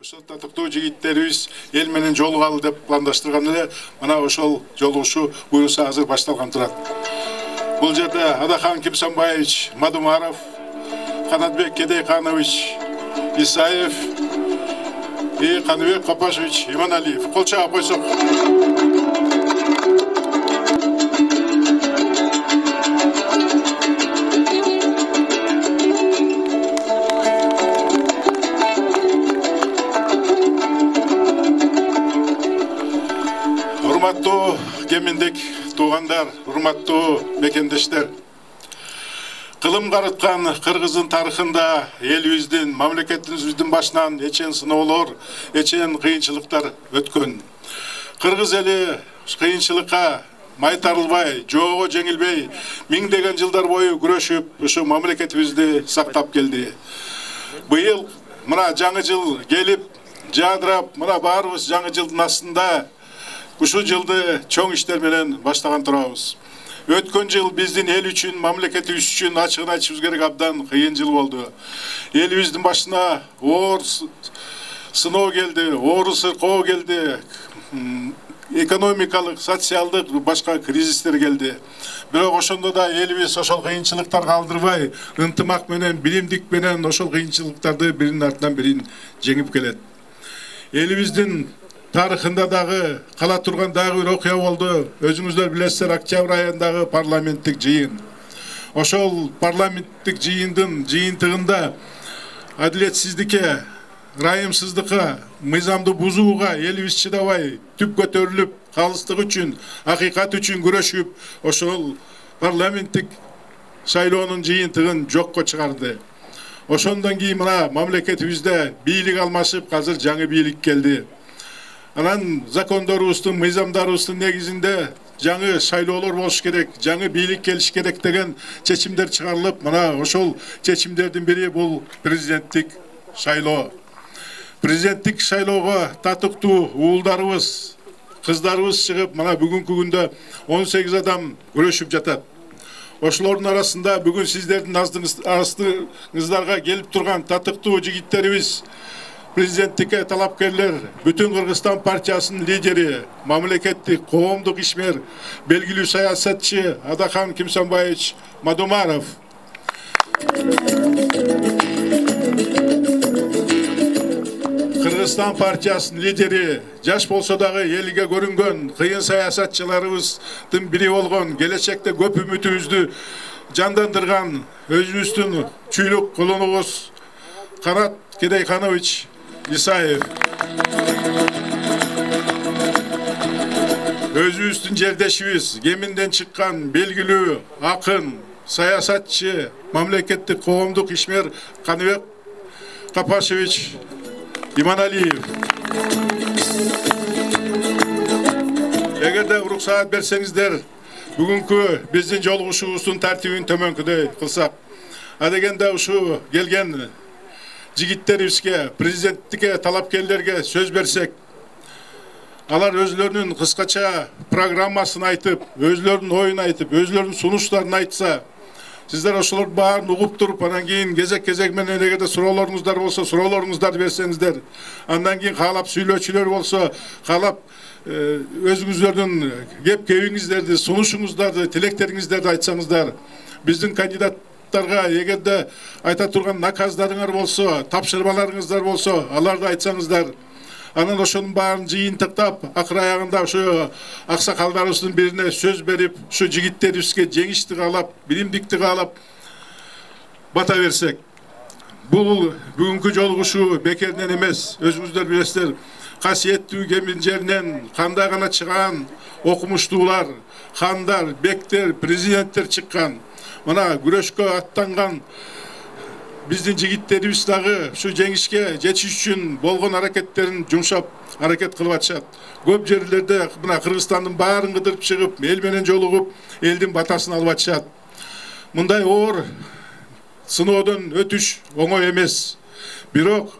Ошол татыктуу жигиттерибиз эл менен жолугалы деп пландаштырган эле мына ошол жолугушуу буюрса азыр башталган турат. Бул жерде Адахан Кимсанбаевич Мадумаров, Канатбек Кедейканович Исаев и Каныбек Капашевич Иманалиев. Кол чаап койсок. Урматтуу кеминдик туугандар, урматтуу мекендештер. Кылым карыткан Кыргыздын тарыхында элибиздин, мамлекетибиздин башынан эчен сыноолор, эчен кыйынчылыктар өткөн. Кыргыз эли кыйынчылыкка майтарылбай, жоого жеңилбей, миңдеген жылдар бою күрөшүп, ушу мамлекетибизди сактап келди. Быйыл мына жаңы жыл келип, жадырап, мына баарыбыз жаңы жылдын астында ушу жылды чоң иштер менен баштаган турабыз. Өткөн жыл биздин эл үчүн, мамлекетибиз үчүн ачыгын айтышыбыз керек абдан кыйын жыл болду. Элибиздин башына оор сыноо келди, оор сыркоо келди, экономикалык, социалдык башка кризистер келди. Бирок ошондо да элибиз ошол кыйынчылыктарга алдырбай, ынтымак менен, билимдик менен ошол кыйынчылыктарды биринин артынан бирин жеңип келет. Элибиздин тарыхында дагы кала турган дагы бир окуя болду. Өзүңүздөр билесиздер, октябрь айындагы парламенттик жыйын. Ошол парламенттик жыйындын жыйынтыгында адилетсиздикке, райымсыздыкка, мыйзамды бузууга элибиз чыдабай, түп көтөрүлүп, калыстык үчүн, акыйкат үчүн күрөшүп, ошол парламенттик шайлоонун жыйынтыгын жокко чыгарды. Ошондон кийин мына мамлекетибизде бийлик алмашып, азыр жаңы бийлик келди. Анан закондорубуздун, мыйзамдарыбыздын негизинде жаңы шайлоолор болуш керек, жаңы бийлик келиш керек деген чечимдер чыгарылып, мына ошол чечимдердин бири бул президенттик шайлоо. Президенттик шайлоого татыктуу уулдарыбыз, кыздарыбыз чыгып, мына бүгүнкү күндө 18 адам күрөшүп жатат. Ошолордун арасында бүгүн сиздердин астыңыздарга келип турган татыктуу жигиттерибиз, президенттикке талапкерлер, бүтүн Кыргызстан партиясынын лидери, мамлекеттик коомдук ишмер, белгилүү саясатчы Адахан Кимсанбаевич Мадумаров. Кыргызстан партиясынын лидери, жаш болсо дагы элге көрүнгөн кыйын саясатчыларыбыздын бири болгон, келечекте көп үмүтүбүздү жандандырган өзүбүздүн чүйлүк кулунубуз Канат Кедейканович Исаев. Өзүбүздүн жердешибиз, кеминден чыккан белгилүү акын, саясатчы, мамлекеттик коомдук ишмер Каныбек Капашевич Иманалиев. Эгерде уруксаат берсеңиздер, бүгүнкү биздин жолугушуубуздун тартибин төмөнкүдөй кылсак. Адегенде ушу келген жигиттерибизге, президенттикке талапкерлерге сөз берсек, алар өзлөрүнүн кыскача программасын айтып, өзлөрүнүн оюн айтып, өзлөрүнүн сунуштарын айтса, сиздер ошолордун баарын угуп туруп, анан кийин кезек менен эгерде суроолоруңуздар болсо, суроолоруңуздарды берсеңиздер, андан кийин каалап сүйлөөчүлөр болсо, каалап өзүңүздөрдүн кеп-кебиңиздерди, сунушуңуздарды, тилектериңиздерди айтсаңыздар, биздин кандидаттарга эгерде айта турган наказдарыңар болсо, тапшырмаларыңыздар болсо, аларды айтсаңыздар, анан ошонун баарын жыйынтыктап, акыр аягында ошо аксакалдарыбыздын бирине сөз берип, ушу жигиттерибизге жеңишти каалап, билимдикти каалап бата берсек. Бул бүгүнкү жолугушуу бекеринен эмес. Өзүңүздөр билесиздер, касиеттүү кемин жеринен кандай гана чыган окумуштуулар, хандар, бектер, президенттер чыккан. Мына күрөшкө аттанган биздин жигиттерибиз дагы ушу жеңишке жетиш үчүн болгон аракеттерин жумшап аракет кылып атышат. Көп жерлерде мына Кыргызстандын баарын кыдырып чыгып, эл менен жолугуп, элдин батасын алып атышат. Мындай оор сыноодон өтүш оңой эмес. Бирок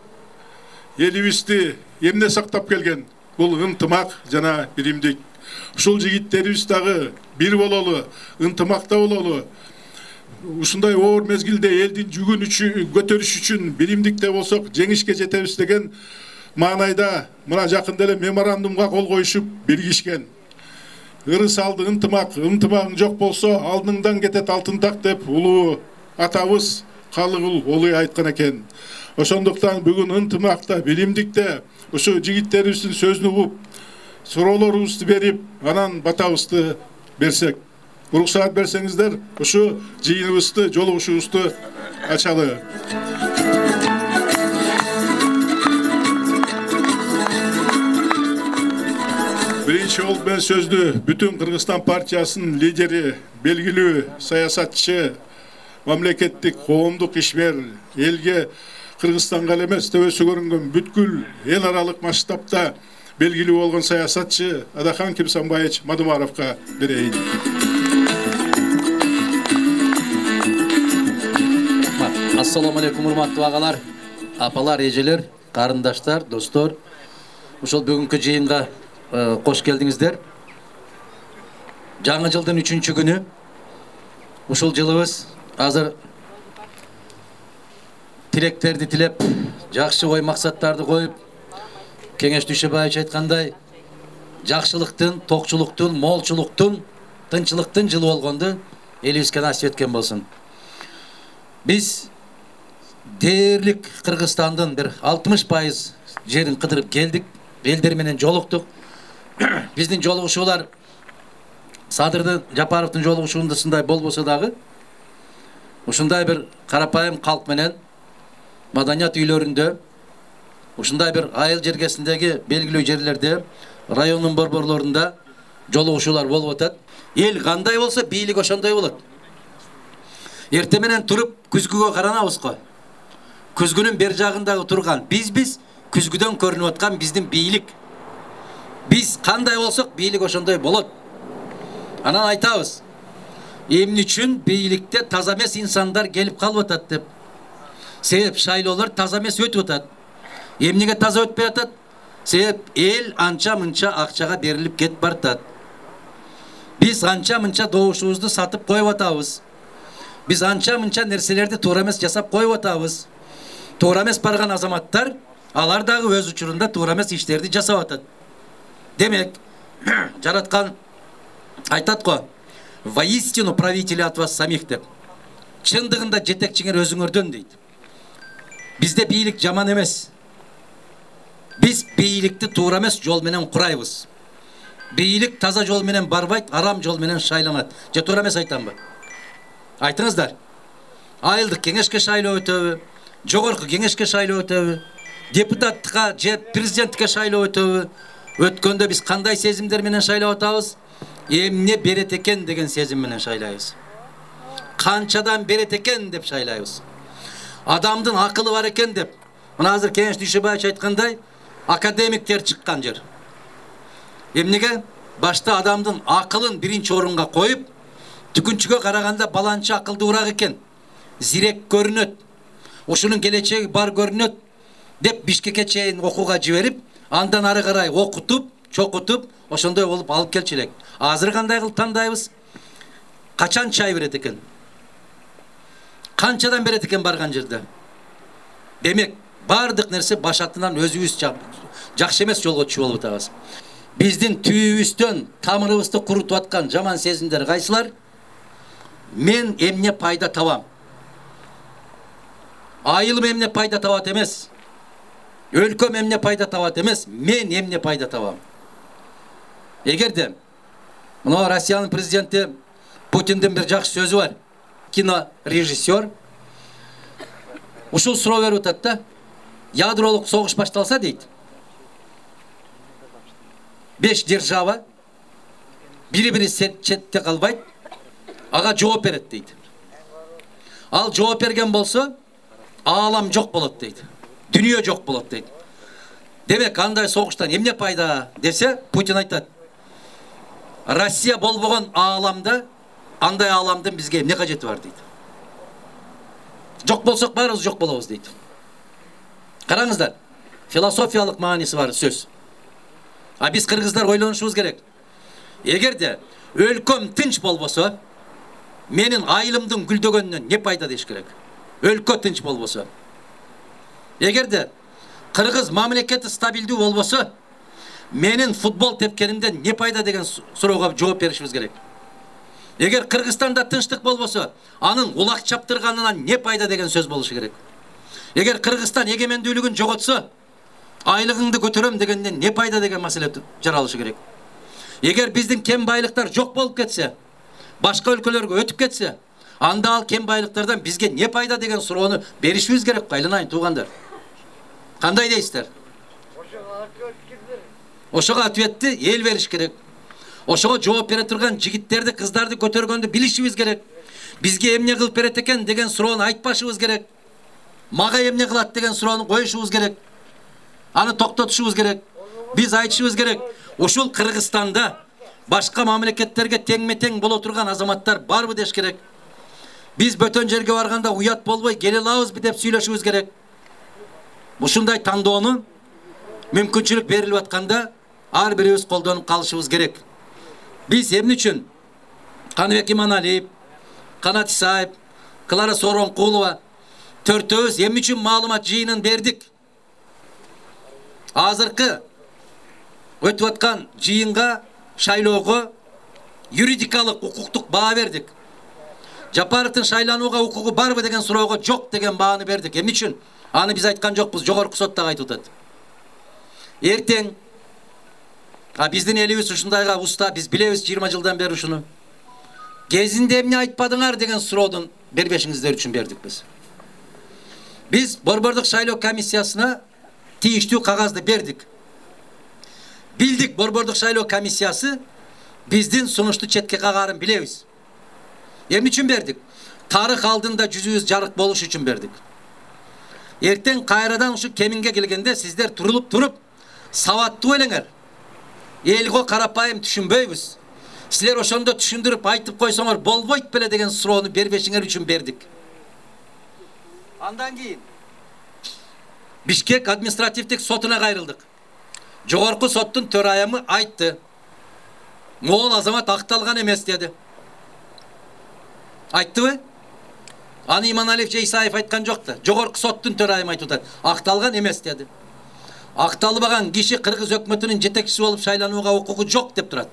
элибизди эмне сактап келген? Бул ынтымак жана биримдик. Ушул жигиттерибиз дагы бир бололу, ынтымакта бололу. Ушундай оор мезгилде элдин жүгүн көтөрүш үчүн биримдикте болсок жеңишке жетебиз деген маанайда мына жакында эле меморандумга кол коюшуп биргишкен. Ырыс алды ынтымагың жок болсо алдыңдан кетет алтын так деп улуу атабыз Калыгул Олуй айткан экен. Ошондуктан бүгүн ынтымакта, билимдикте ушу жигиттерибиздин сөзүн угуп, суроолорубузду берип, анан батабызды берсек. Уруксаат берсеңиздер, ушу жыйыныбызды, жолугушуубузду ачалы. Биринчи болуп мен сөздү бүтүн Кыргызстан партиясынын лидери, белгилүү саясатчы, мамлекеттик коомдук ишмер, элге Кыргызстанга эмес төбөсү көрүнгөн бүткүл эл аралык масштабта белгилүү болгон саясатчы Адахан Кимсанбаевич Мадумаровго берейин. Ассаламу алейкум, урматтуу агалар, апалар, эжелер, карындаштар, достор. Ушул бүгүнкү жыйынга кош келдиңиздер. Жаңы жылдын 3-чү күнү. Ушул жылыбыз азыр тилектерди тилеп, жакшы ой максаттарды коюп, Кеңеш Дүйшөбаевич айткандай, жакшылыктын, токчулуктун, молчулуктун, тынчылыктын жылы болгонду элибизге насип эткен болсун. Биз дээрлик Кыргызстандын бир 60% жерин кыдырып келдик, элдер менен жолуктук. Биздин жолугушуулар Садырды Жапаровдун жолугушуусундай болбосо дагы, ушундай бир карапайым калк менен маданият үйлөрүндө, ушундай бир айыл жергесиндеги белгилүү жерлерде, райондун борборлорунда жолугушуулар болуп атат. Эл кандай болсо, бийлик ошондой болот. Эрте менен туруп күзгүгө каранабыз го. Күзгүнүн бер жагындагы турган биз күзгүдөн көрүнүп аткан биздин бийлик. Биз кандай болсок, бийлик ошондой болот. Анан айтабыз, эмне үчүн бийликте таза эмес инсандар келип калып атат деп. Себеп шайлоолор таза эмес өтүп атат. Эмнеге таза өтпөй атат? Себеп эл анча-мынча акчага берилип кетип бартат. Биз анча-мынча добушубузду сатып коюп атабыз. Биз анча-мынча нерселерди туура эмес жасап коюп атабыз. Туура эмес барган азаматтар, алар дагы өз учурунда туура эмес иштерди жасап атат. Демек, жараткан айтат го, воистину правители от вас самих деп. Чындыгында жетекчиңер өзүңөрдөн дейт. Бизде бийлик жаман эмес. Биз бийликти туура эмес жол менен курайбыз. Бийлик таза жол менен барбайт, арам жол менен шайланат. Же туура эмес айтамбы? Айтыңыздар. Айылдык кеңешке шайлоо өтөбү, жогорку кеңешке шайлоо өтөбү, депутаттыкка же президенттикке шайлоо өтөбү. Өткөндө биз кандай сезимдер менен шайлап атабыз? Эмне берет экен деген сезим менен шайлайбыз. Канчадан берет экен деп шайлайбыз. Адамдын акылы бар экен деп. Мына азыр Кеңеш Дүйшөбаевич айткандай, академиктер чыккан жер. Эмнеге? Башта адамдын акылын биринчи орунга коюп, түкүнчүгө караганда баланчы акылдуураак экен. Зирек көрүнөт. Ушунун келечеги бар көрүнөт деп Бишкекке чейин окууга жиберип, андан ары карай окутуп, чокутуп, ошондой болуп алып келчү элек. Азыр кандай кылып тандайбыз? Качан чай берет экен? Канчадан берет экен барган жерде? Демек, бардык нерсе башатынан өзүбүз жакшы эмес жолго түшүп болуп атабыз. Биздин түйүбүздөн, тамырыбызды курутуп аткан жаман сезимдер кайсылар? Мен эмне пайда табам? Айылым эмне пайда табат эмес? Өлкөм эмне пайда табат эмес? Мен эмне пайда табам? Эгерде мына Россиянын президенти Путиндин бир жакшы сөзү бар. Кинорежиссер ушул суроо берип атат да. Ядролук согуш башталса дейт. 5 держава бири-бири четте калбайт, ага жооп берет дейт. Ал жооп берген болсо, аалам жок болот дейт. Дүнүйө жок болот дейт. Демек, андай согуштан эмне пайда десе, Путин айтат. Россия болбогон ааламда, андай ааламдын бизге эмне кажети бар дейт. Жок болсок баарыбыз жок болобуз дейт. Караңыздар, философиялык мааниси бар сөз. А биз кыргыздар ойлонушубуз керек. Эгерде өлкөм тынч болбосо, менин айылымдын гүлдөгөнүнөн не пайда деш керек? Өлкө тынч болбосо. Эгерде Kırgız mamleketi stabilдүү болбосо, менин футбол тепкенimden не пайда деген суроога жооп беришибиз керек. Эгер Кыргызстанда тынчтык болбосо, анын улак чаптырганынан не пайда деген сөз болушу керек. Эгер Кыргызстан эгемендүүлүгүн жоготсо, айлыгыңды көтөрөм дегенден не пайда деген маселе жаралышы керек. Эгер биздин кем байлыктар жок болуп кетсе, башка өлкөлөргө өтүп кетсе, анда ал кем байлыктардан бизге не пайда деген суроону беришибиз керек. Айланайын туугандар. Кандай дейсиздер? Ошого ответти эл бериш керек. Ошого жооп бере турган жигиттерди, кыздарды көтөргөндү билишибиз керек. Бизге эмне кылып берет экен деген суроону айтпашыбыз керек. Мага эмне кылат деген суроону коюшубуз керек. Аны токтотушубуз керек. Биз айтышыбыз керек. Ушул Кыргызстанда башка мамлекеттерге теңме-тең боло турган азаматтар барбы деш керек. Биз бөтөн жерге барганда уят болбой келе алабызбы деп сүйлөшүбүз керек. Ушундай тандоону мүмкүнчүлүк берилип атканда ар бирибиз колдонуп калышыбыз керек. Биз эмне үчүн Каныбек Иманалиев, Канат Исаев, Клара Сооронкулова төртөөбүз эмне үчүн маалымат жыйынын бердик? Азыркы өтүп аткан жыйынга, шайлоого юридикалык, укуктук баа бердик. Жапаровдун шайланууга укугу барбы деген суроого жок деген бааны бердик. Эмне үчүн? Аны биз айткан жокпуз, жогорку сот дагы айтып атат. Эртең биздин элибиз ушундайга уста, биз билебиз 20 жылдан бери ушуну. Кезинде эмне айтпадыңар деген суроодун бербешиңиздер үчүн бердик биз. Биз Борбордук шайлоо комиссиясына тийиштүү кагазды бердик. Билдик, Борбордук шайлоо комиссиясы биздин сунушту четке кагарын билебиз. Эмне үчүн бердик? Тарых алдында жүзүбүз жарык болуш үчүн бердик. Эртең кайрадан ушу кеминге келгенде сиздер туруп сабаттуу элеңер. Элго карапайым түшүнбөйбүз. Силер ошондо түшүндүрүп айтып койсоңор болбойт беле деген суроону бербешиңер үчүн бердик. Андан кийин Бишкек административдик сотуна кайрылдык. Жогорку соттун төрайымы айтты. Могул азамат акталган эмес деди. Айттыбы? Аны Иманалиев же Исаев айткан жок да. Жогорку соттун төрайымы айтып атат. Акталган эмес деди. Акталбаган киши Кыргыз өкмөтүнүн жетекчиси болуп шайланууга укугу жок деп турат.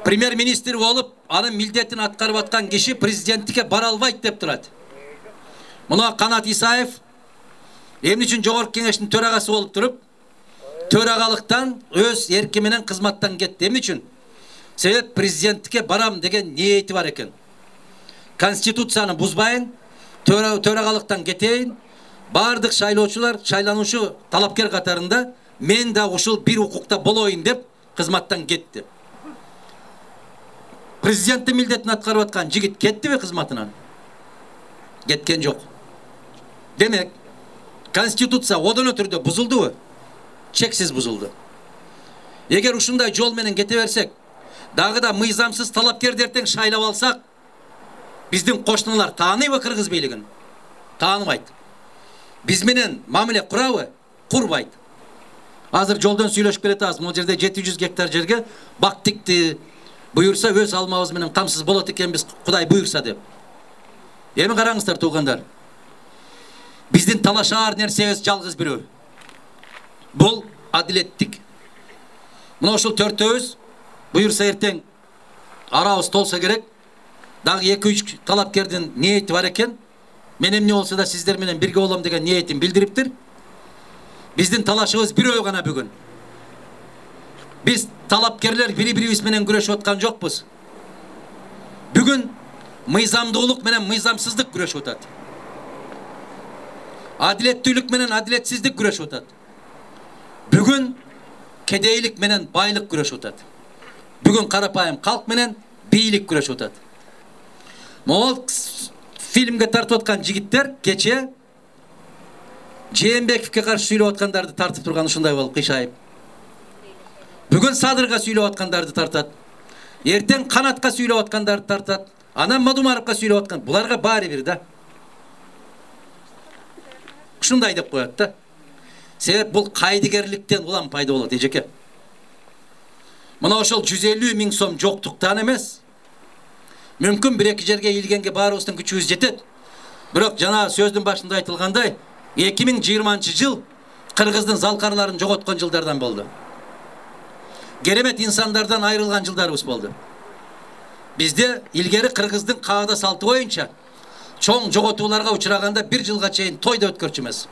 Премьер-министр болуп, анын милдетин аткарып аткан киши президенттикке бара албайт деп турат. Мына Канат Исаев эмне үчүн жогорку кеңештин төрагасы болуп туруп, төрагалыктан өз эрки менен кызматтан кетти. Эмне үчүн? Себеп президенттикке барам деген ниети бар экен. Конституцияны бузбайын, төрагалыктан кетейин, бардык шайлоочулар, шайлануучу талапкер катарында мен да ушул бир укукта болоюн деп кызматтан кетти. Президенттин милдетин аткарып аткан жигит кеттиби кызматынан? Кеткен жок. Демек, Конституция одоно түрдө бузулдубу? Чексиз бузулду. Эгер ушундай жол менен кете берсек, дагы да мыйзамсыз талапкерди эртең шайлап алсак, биздин кошуналар тааныйбы кыргыз бийлигин? Тааныбайт. Биз менен мамиле курабы? Курбайт. Азыр жолдон сүйлөшүп келатабыз. Могу жерде 700 гектар жерге бак тикти, буюрса өз алмабыз менен камсыз болот экенбиз, Кудай буюрса деп. Эми караңыздар туугандар. Биздин талашаар нерсебиз жалгыз бирөө. Бул адилеттик. Мына ушул төртөөбүз буюрса эртең арабыз толса керек. Дагы 2-3 талапкердин ниети бар экен. Мен эмне болсо да сиздер менен бирге болом деген ниетин билдириптир. Биздин талашыбыз бирөө гана бүгүн. Биз талапкерлер бири-бирибиз менен күрөшүп аткан жокпуз. Бүгүн мыйзамдуулук менен мыйзамсыздык күрөшүп атат. Адилеттүүлүк менен адилетсиздик күрөшүп атат. Бүгүн кедейлик менен байлык күрөшүп атат. Бүгүн карапайым калк менен бийлик күрөшүп атат. Могул фильмге тартып аткан жигиттер кече Жээнбековке каршы сүйлөп аткандарды тартып турган ушундай болуп кыйшайып. Бүгүн Садырга сүйлөп аткандарды тартат. Эртең Канатка сүйлөп аткандарды тартат. Анан Мадумаровка сүйлөп аткан. Буларга баары бир да. Ушундай деп коет да. Себеп бул кайдыгерликтен улам пайда болот, эжеке. Мына ошол 150 миң сом жоктуктан эмес. Мүмкүн 1-2 жерге ийилгенге баарыбыздын күчүбүз жетет. Бирок жана сөздүн башында айтылгандай, 2020 жыл Кыргыздын залкарларын жоготкон жылдардан болду. Керемет инсандардан айрылган жылдарыбыз болду. Бизде илгери Кыргыздын каада салты боюнча чоң жоготууларга учураганда 1 жылга чейин тойда өткөрчү эмес.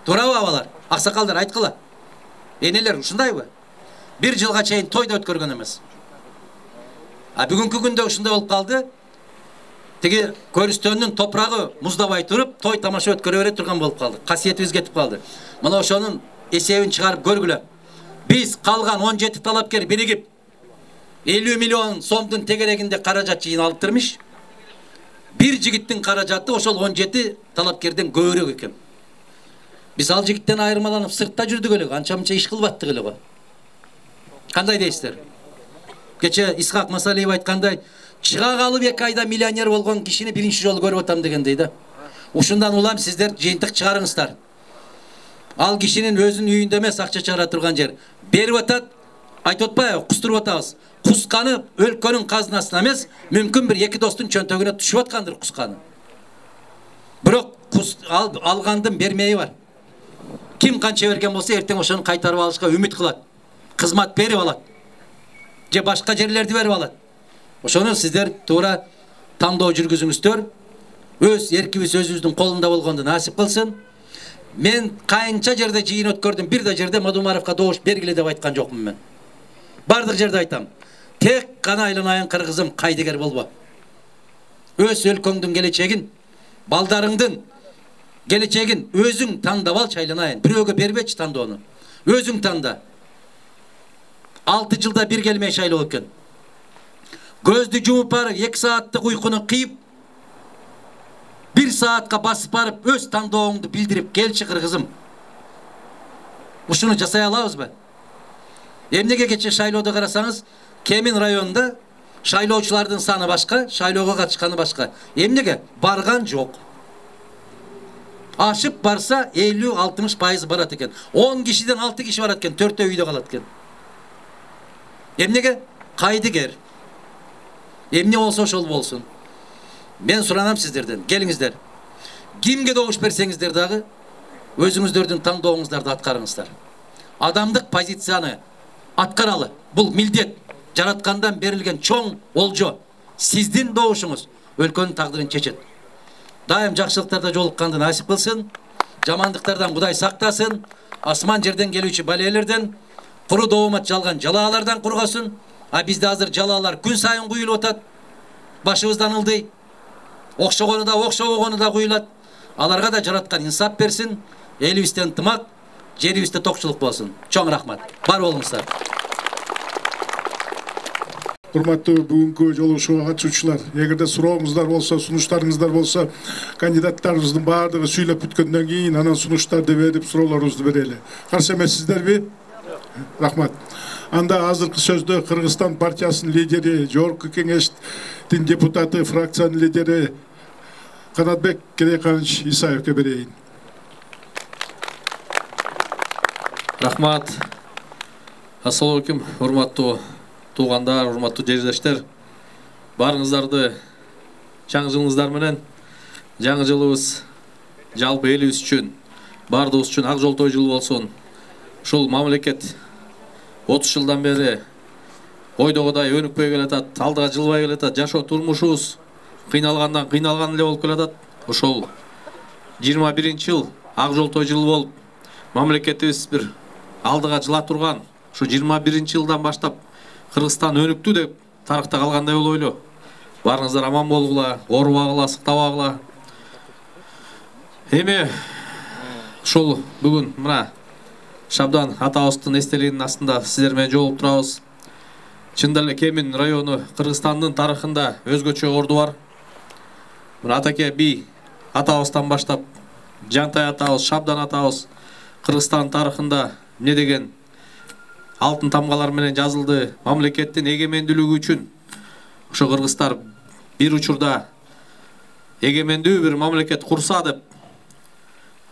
Туурабы абалар? Аксакалдар айткыла. Энелер ушундайбы? 1 жылга чейин тойда өткөргөн эмес. Бүгүнкү күндө ушундай болуп калды. Тиги көрүстөндүн топурагы муздабай туруп, той тамаша өткөрө бере турган болуп калды. Касиетибиз кетип калды. Мына ошонун эсебин чыгарып көргүлө. Биз калган 17 талапкер биригип 50 миллион сомдун тегерегинде каражат жыйын алыптырмыш. Bir жигиттин каражаты ошол 17 талапкерден көбүрөөк экен. Биз ал жигиттен айырмаланып сыртта жүрдүк эле, анча-мынча иш кылбаттык эле го. Кандай дейсиздер? Кече Исхак Масалиев айткандай, чыга калып 2 айда миллионер болгон кишини биринчи жолу көрүп атам дегендей да. Ушундан улам сиздер жыйынтык чыгарыңыздар. Ал кишинин өзүнүн үйүндө эмес акча чыгара турган жер. Берип атат, айтып атпайбы, кустуруп атабыз. Кусканы өлкөнүн казынасына эмес, мүмкүн бир 2 достун чөнтөгүнө түшүп аткандыр кусканы. Бирок алгандын бермеyi бар. Ким канча берген болсо, эртең ошону кайтарып алышка үмүт кылат. Кызмат берип алат. Же башка жерлерди берип алат. Ошону сиздер туура тандоо жүргүзүңүздөр. Өз эркибиз өзүбүздүн колунда болгонду насип кылсын. Мен кайынча жерде жыйын өткөрдүм, бир да жерде Мадумаровго добуш бергиле деп айткан жокмун мен. Бардык жерде айтам. Тек гана айланайын кыргызым, кайдыгер болбо. Өз өлкөңдүн келечегин, балдарыңдын келечегин өзүң тандап ал айланайын. Бирөөгө бербечи тандоону. Өзүң танда. 6 жылда бир келмей шайлоо экен. Көздү жумуп барып 2 сааттык уйкуну кыйып 1 саатка басып барып өз тандооңду билдирип келчи кыргызым. Ушуну жасай алабызбы? Эмнеге кече шайлоодо карасаңыз, Кемин районунда шайлоочулардын саны башка, шайлоого катышканы башка. Эмнеге? Барган жок. Ашып барса 50-60% барат экен. 10 кишиден 6 киши барат экен, 4 үйдө калат экен. Эмнеге? Кайдыгер. Эмне болсо ошол болсун. Мен суранам сиздерден, келиңиздер. Кимге добуш берсеңиздер дагы өзүңүздөрдүн тандооңуздарды аткарыңыздар. Адамдык позицияны аткаралы. Бул милдет. Жараткандан берилген чоң олжо. Сиздин добушуңуз өлкөнүн тагдырын чечет. Дайым жакшылыктарда жолукканды насип кылсын. Жамандыктардан Кудай сактасын. Асман жерден келүүчү балелерден, куру доомат жалган жалаалардан кургасын. Бизде азыр жалаалар күн сайын куюлуп атат. Башыбыздан ылдый. Окшогону да, окшобогону да куюлат. Аларга да жараткан инсап берсин. Элибизден ынтымак, жерибизде токчулук болсун. Чоң рахмат. Бар болуңуздар. Урматтуу бүгүнкү жолугушууга катышуучулар, эгерде сурооңуздар болсо, сунуштарыңыздар болсо, кандидаттарыбыздын баардыгы сүйлөп бүткөндөн кийин анан сунуштарды берип суроолорубузду берели. Каршы эмессиздерби? Рахмат. Анда азыркы сөздө Кыргызстан партиясынын лидери, жогорку кеңештин депутаты, фракциянын лидери Канатбек Керейканович Исаевке берейин. Рахмат. Ассалам алейкум, урматтуу туугандар, урматтуу жердештер. Барыңыздарды жаңы жылыңыздар менен. Жаңы жылыбыз жалпы элибиз үчүн, бардыгыбыз үчүн ак жол той жылы болсун. Ушул мамлекет 30 жылдан бери ойдогудай өнүкпөй келатат, алдыга жылбай келатат, жашоо турмушубуз кыйналгандан кыйналган эле болуп келатат. Ошол 21-жыл ак жол той жылы болуп, мамлекетибиз бир алдыга жыла турган. Ушу 21-жылдан баштап Кыргызстан өнүктү деп тарыхта калгандай болуп ойло. Барыңыздар аман болгула, оорубагыла, сыктабагыла. Эми ушул бүгүн мына Шабдан атабыздын эстелигинин астында сиздер менен жолугуп турабыз. Чындап эле Кемин району Кыргызстандын тарыхында өзгөчө орду бар. Мына Атаке би атабыздан баштап Жантай атабыз, Шабдан атабыз Кыргызстан тарыхында эмне деген алтын тамгалар менен жазылды. Мамлекеттин эгемендүүлүгү үчүн ошо кыргыздар бир учурда эгемендүү бир мамлекет курса деп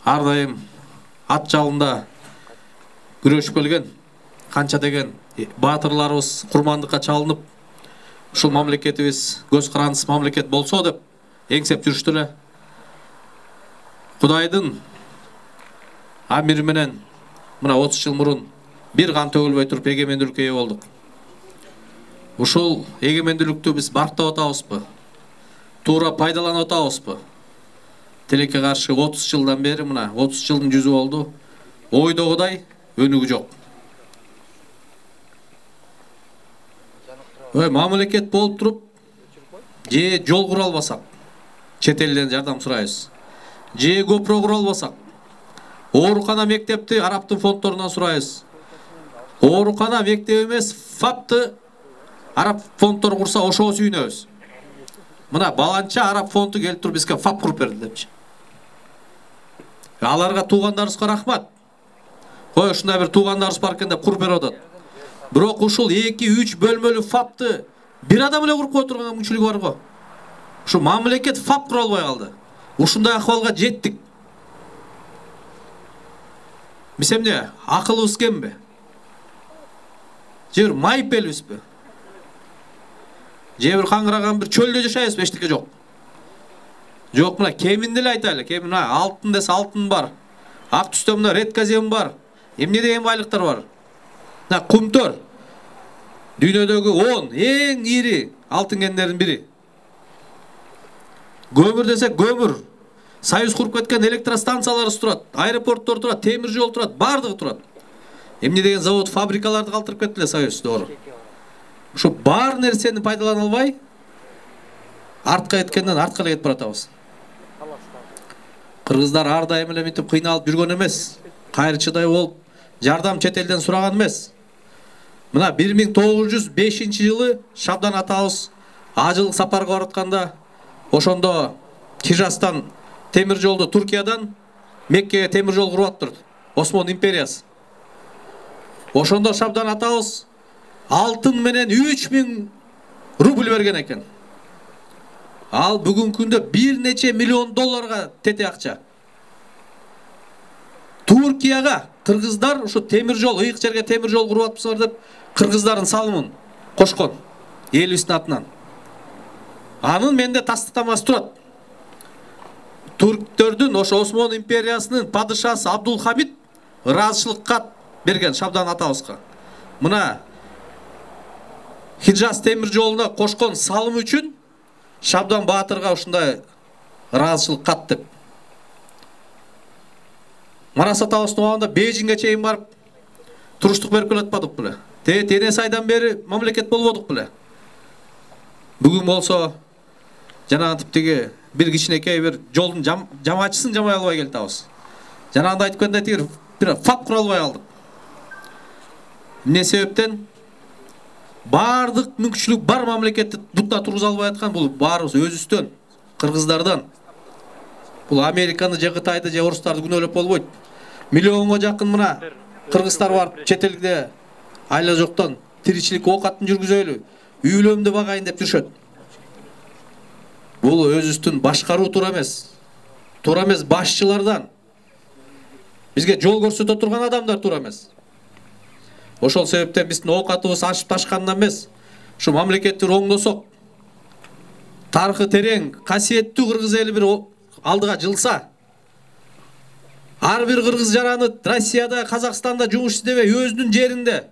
ар дайым ат жалында күрөшүп келген. Канча деген баатырларыбыз курмандыкка чалынып, ушул мамлекетибиз көз карандысыз мамлекет болсо деп эңсеп жүрүштү эле. Кудайдын Амир менен мына 30 жыл мурун бир кан төгүлбөй туруп эгемендүүлүккө ээ болдук. Ушул эгемендүүлүктү биз барктап атабызбы? Туура пайдаланып атабызбы? Тилекке каршы 30 жылдан бери мына 30 жылдын жүзү болду. Ойдогудай өнүгүү жок. Мамлекет болуп туруп же жол кура албасак, чет элден жардам сурайбыз. Же көпүрө кура албасак, оорукана мектепти Арабтын фонддорунан сурайбыз. Оорукана мектеп эмес, ФАПты Араб фонддор курса ошого сүйүнөбүз. Мына баланча Араб фонду келип туруп бизге ФАП куруп берди депчи. Аларга туугандарыбызга рахмат. Кой ушундай бир туугандарыбыз бар экен деп куруп берип атат. Бирок ушул 2-3 бөлмөлүү ФАПты бир адам эле куруп кое турган мүмкүнчүлүгү бар го. Ушу мамлекет ФАП кура албай калды. Ушундай акыбалга жеттик. Биз эмне акылыбыз кемби? Же бир майып элбизби? Же бир каңгыраган бир чөлдө жашайбызбы, эчтеке жок. Жок, мына кеминди эле айтайлы. Кемин мына алтын десе алтын бар. Ак түстө мына редкозем бар. Эмне деген байлыктар бар? Мына кумтөр. Дүйнөдөгү 10 эң ири алтын кендердин бири. Көмүр десе көмүр. Союз куруп кеткен электростанцияларыбыз турат, аэропорттор турат, темир жол турат, бардыгы турат. Эмне деген завод, фабрикаларды калтырып кетти эле Союз, doğru. Ушу бар нерсени пайдалана албай, артка кеткенден артка кетип баратабыз. Кыргыздар ар дайым эле мынтип кыйналып жүргөн эмес. Кайрчыдай болуп, жардам чет элден сураган эмес. Мына 1905-жылы Шабдан атабыз ажылык сапарга баратканда, ошондо Хижастан темир жолду Туркиядан Меккеге темир жол куруп атып турду. Осмон империясы. Ошондо Шабдан атабыз алтын менен 3000 рубль берген экен. Ал бүгүнкү күндө бир нече миллион долларга тете акча. Туркияга кыргыздар ушу темир жол, ыйык жерге темир жол куруп атпсыздар деп кыргыздардын салымын кошкон элибиздин атынан. Анын менде тастыктамасы турат. Турктөрдүн ошо Осмон империясынын падышасы Абдулхамид ыраазычылык кат берген Шабдан атабызга. Мына Хижаз темир жолуна кошкон салым үчүн Шабдан Баатырга ушундай ыраазычылык кат деп. Марас атабыздын убагында Бейжиңге чейин барып туруштук берип келатпадык беле. Тенес айдан бери мамлекет болбодук беле. Бүгүн болсо жанагы типтеги бир кичинекей бир жолдун жамаачысын жамай албай келатабыз. Жанагында айтып кеткендей бир ФАП кура албай калдык. Эмне себептен? Бардык мүмкүнчүлүк бар мамлекетти бутта тургуза албай аткан бул баарыбыз өзүбүздөн, кыргыздардан. Бул Американы же Кытайды же орустарды күнөөлөп болбойт. Миллионго жакын мына кыргыздар бар, чет элде айла жоктон тиричилик оокатын жүргүзөлү, үйлөмдү багайын деп жүрүшөт. Бул өзүбүздүн башкаруу туура эмес. Туура эмес башчылардан. Бизге жол көрсөтө турган адамдар туура эмес. Ошол себептен биздин оокатыбыз ашып ташкандан эмес, ушу мамлекетти оңдосок, тарыхы терең, касиеттүү кыргыз эли бир алдыга жылса, ар бир кыргыз жараны Россияда, Казакстанда жумуш издебей, өзүнүн жеринде,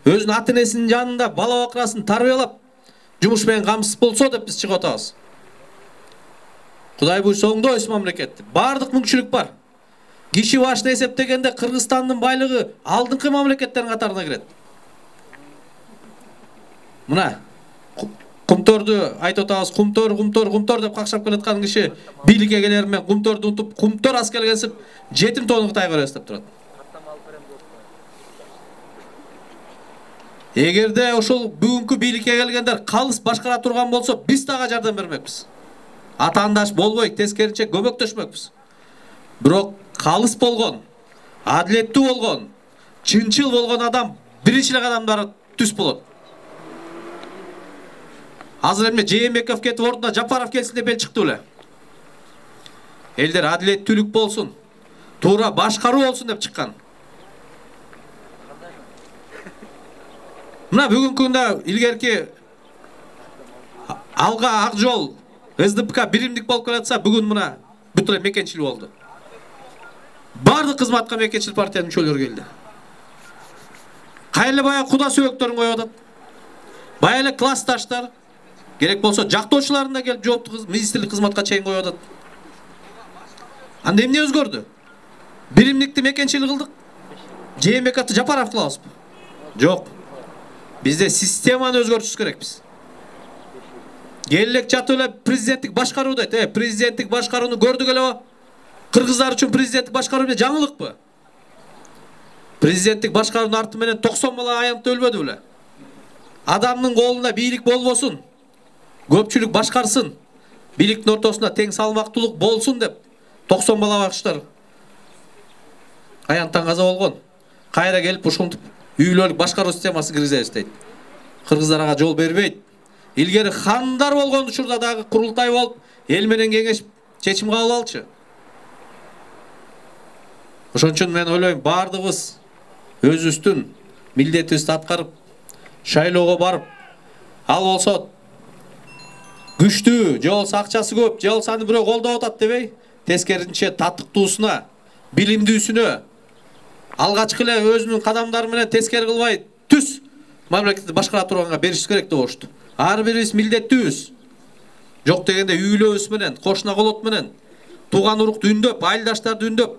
өзүнүн ата-энесинин жанында бала бакырасын тарбиялап, жумуш менен камсыз болсо деп биз чыгып атабыз. Кудай буйрса оңдойбуз мамлекетти. Бардык мүмкүнчүлүк бар. Киши башына эсептегенде Кыргызстандын байлыгы алдыңкы мамлекеттердин катарына кирет. Мына кумторду айтып атабыз, кумтор деп какшап келаткан киши бийликке келер менен кумторду унутуп, кумтор аз келгенсип жетим тоону Кытайга беребиз деп турат. Эгерде ошол бүгүнкү бийликке келгендер калыс башкара турган болсо, биз дагы жардам бермекпиз. Атаандаш болбой, тескеринче көмөктөшмөкпүз. Бирок калыс болгон, адилеттүү болгон, чынчыл болгон адам биринчи эле кадамдары түз болот. Азыр эмне Жээнбеков кетип ордуна Жапаров келсин деп эл чыкты беле. Элдер адилеттүүлүк болсун, туура башкаруу болсун деп чыккан. Мына бүгүнкү күндө илгерки Алга Ак жол СДПК биримдик болуп келатса, бүгүн мына бүт эле мекенчилик болду. Бардык кызматка мекенчил партиянын мүчөлөрү келди. Кайры баягы куда сөйөктөрүн коюп атат. Баягы эле классташтар, керек болсо жактоочуларын да келип жоопту министрлик кызматка чейин коюп атат. Анда эмне өзгөрдү? Биримдикти мекенчил кылдык. Жээнбековду Жапаров кылабызбы? Жок. Бизде системаны өзгөртүш керекпиз. Келек жатып эле президенттик башкаруу дейт. Президенттик башкарууну көрдүк эле. Кыргыздар үчүн президенттик башкаруу эмне жаңылыкпы? Президенттик башкаруунун арты менен 90 бала аянтта өлбөдү беле? Адамдын колунда бийлик болбосун, көпчүлүк башкарсын, бийликтин ортосунда тең салмактуулук болсун деп 90 бала бакчылар аянттан каза болгон. Кайра келип ушинтип үйлөлүк башкаруу системасын киргизебиз дейт. Кыргыздар ага жол бербейт. Илгери хандар болгон учурда дагы курултай болуп, эл менен кеңешип чечим кабыл алчы. Ошон үчүн мен ойлойм, бардыгыбыз өзүбүздүн милдетибизди аткарып, шайлоого барып, ал болсо күчтүү, же болсо акчасы көп, же болсо аны бирөө колдоп атат дебей, тескерисинче татыктуусуна, билимдүүсүнө, алгачкы эле өзүнүн кадамдары менен тескери кылбай, түз мамлекетти башкара турганга бериш керек деп болушту. Ар бирибиз милдеттүүбүз. Жок дегенде үйлөөбүз менен, кошуна колот менен, тууган урукту үндөп, айылдаштарды үндөп,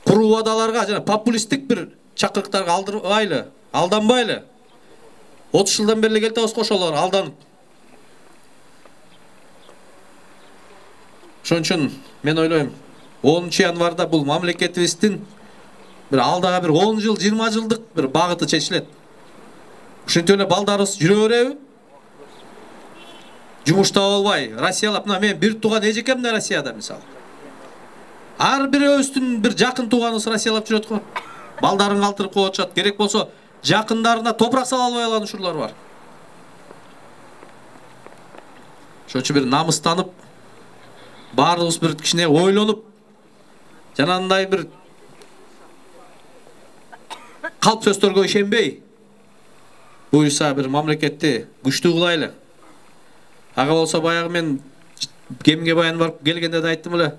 куруу убадаларга жана популисттик бир чакырыктарга алдырбайлы, алданбайлы. 30 жылдан бери келип атабыз ошолор алданып. Ошон үчүн мен ойлойм, 10 январда бул мамлекетибиздин бир алдага бир 10 жыл, 20 жылдык бир багыты чечилет. Ушинтип эле балдарыбыз жүрө береби? Жумушта болбой, Россиялап, мына мен бир тууган эжекем да Россияда мисалы. Ар бирөөбүздүн бир жакын тууганыбыз Россиялап жүрөт го. Балдарын калтырып коюп атышат. Керек болсо жакындарына топурак сала албай калган учурлар бар. Ошон үчүн бир намыстанып, баарыбыз бир кичине ойлонуп, жанагындай бир калп сөздөргө ишенбей, буюрса бир мамлекетти күчтүү кылайлы. Ага болсо баягы мен кемге баян барып келгенде да айттым эле.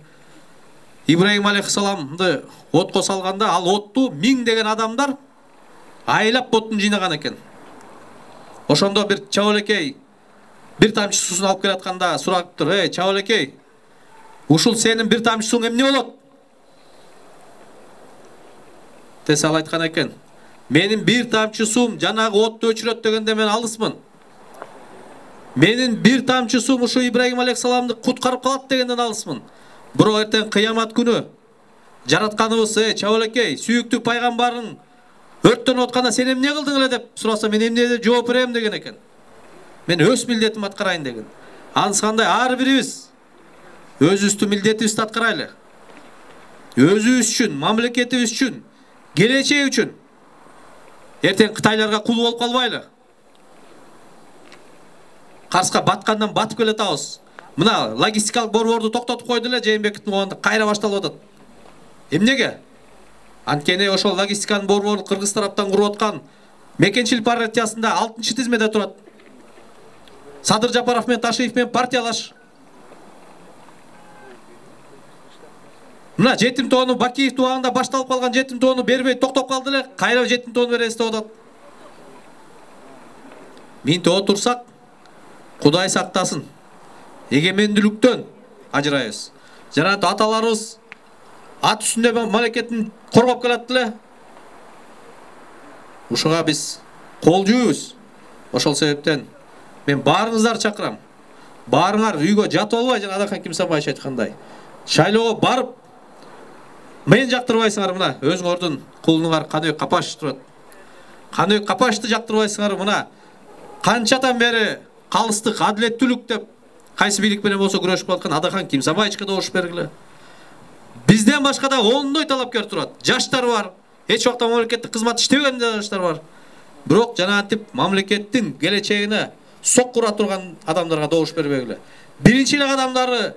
Ибраһим алейхиссаламды отко салганда, ал отту 1000 деген адамдар айлап оттун жыйнаган экен. Ошондо бир чабалекей бир тамчы суусун алып келатканда сураптыр: "Эй, чабалекей, ушул сенин бир тамчы сууң эмне болот?" Десе ал айткан экен: "Менин бир тамчы суум жанагы отту өчүрөт дегенде мен алысмын. Менин бир тамчы суум ушу Ибраһим алейхиссаламды куткарып калат дегенден алысмын. Бирок эртең кыямат күнү жаратканыбыз, чабалекей, сүйүктүү пайгамбарың өрттөнүп атканда сен эмне кылдың эле деп сураса, мен эмне деп жооп берем деген экен. Мен өз милдетимди аткарайын деген. Анысыкандай ар бирибиз өзүбүздүн милдетибизди аткарайлы. Өзүбүз үчүн, мамлекетибиз үчүн, келечек үчүн. Эртең Кытайларга кул болуп калбайлы. Карска баткандан батып келе атабыз. Мына логистикалык борборду токтотуп койду эле, Жээнбековдун оонда кайра башталып атат. Эмнеге? Анткени ошол логистиканын борбору Кыргыз тараптан куруп аткан мекенчил партиясында 6-чы тизмеде турат. Садыр Жапаров менен Ташиев менен партиялаш. Мына жетим тоону Бакиев убагында башталып калган жетим тоону бербей токтоп калды эле, кайра жетим тоону беребиз деп атат. Минтип отурсак, Кудай сактасын, эгемендүүлүктөн ажырайбыз. Жана аталарыбыз ат үстүндө мамлекетин коргоп келат эле. Ушуга биз кол жүүбүз. Ошол себептен мен баарыңыздар чакырам. Баарыңар үйгө жатып албай, жана Адахан Кимсанбаевич айткандай, шайлоого барып, мен жактырбайсыңар, мына өзүңөрдүн кулуңар Каныбек Капашев турат. Каныбек Капашевди жактырбайсыңар, мына канчадан бери калыстык, адилеттүүлүк деп кайсы бийлик менен болсо күрөшүп аткан Адахан Кимсанбаевичке добуш бергиле. Бизден башка да ондой талапкер турат. Жаштар бар, эч убакта мамлекеттик кызмат иштебеген жаштар бар. Бирок жанагынтип мамлекеттин келечегине соккура турган адамдарга добуш бербегиле. Биринчи эле адамдары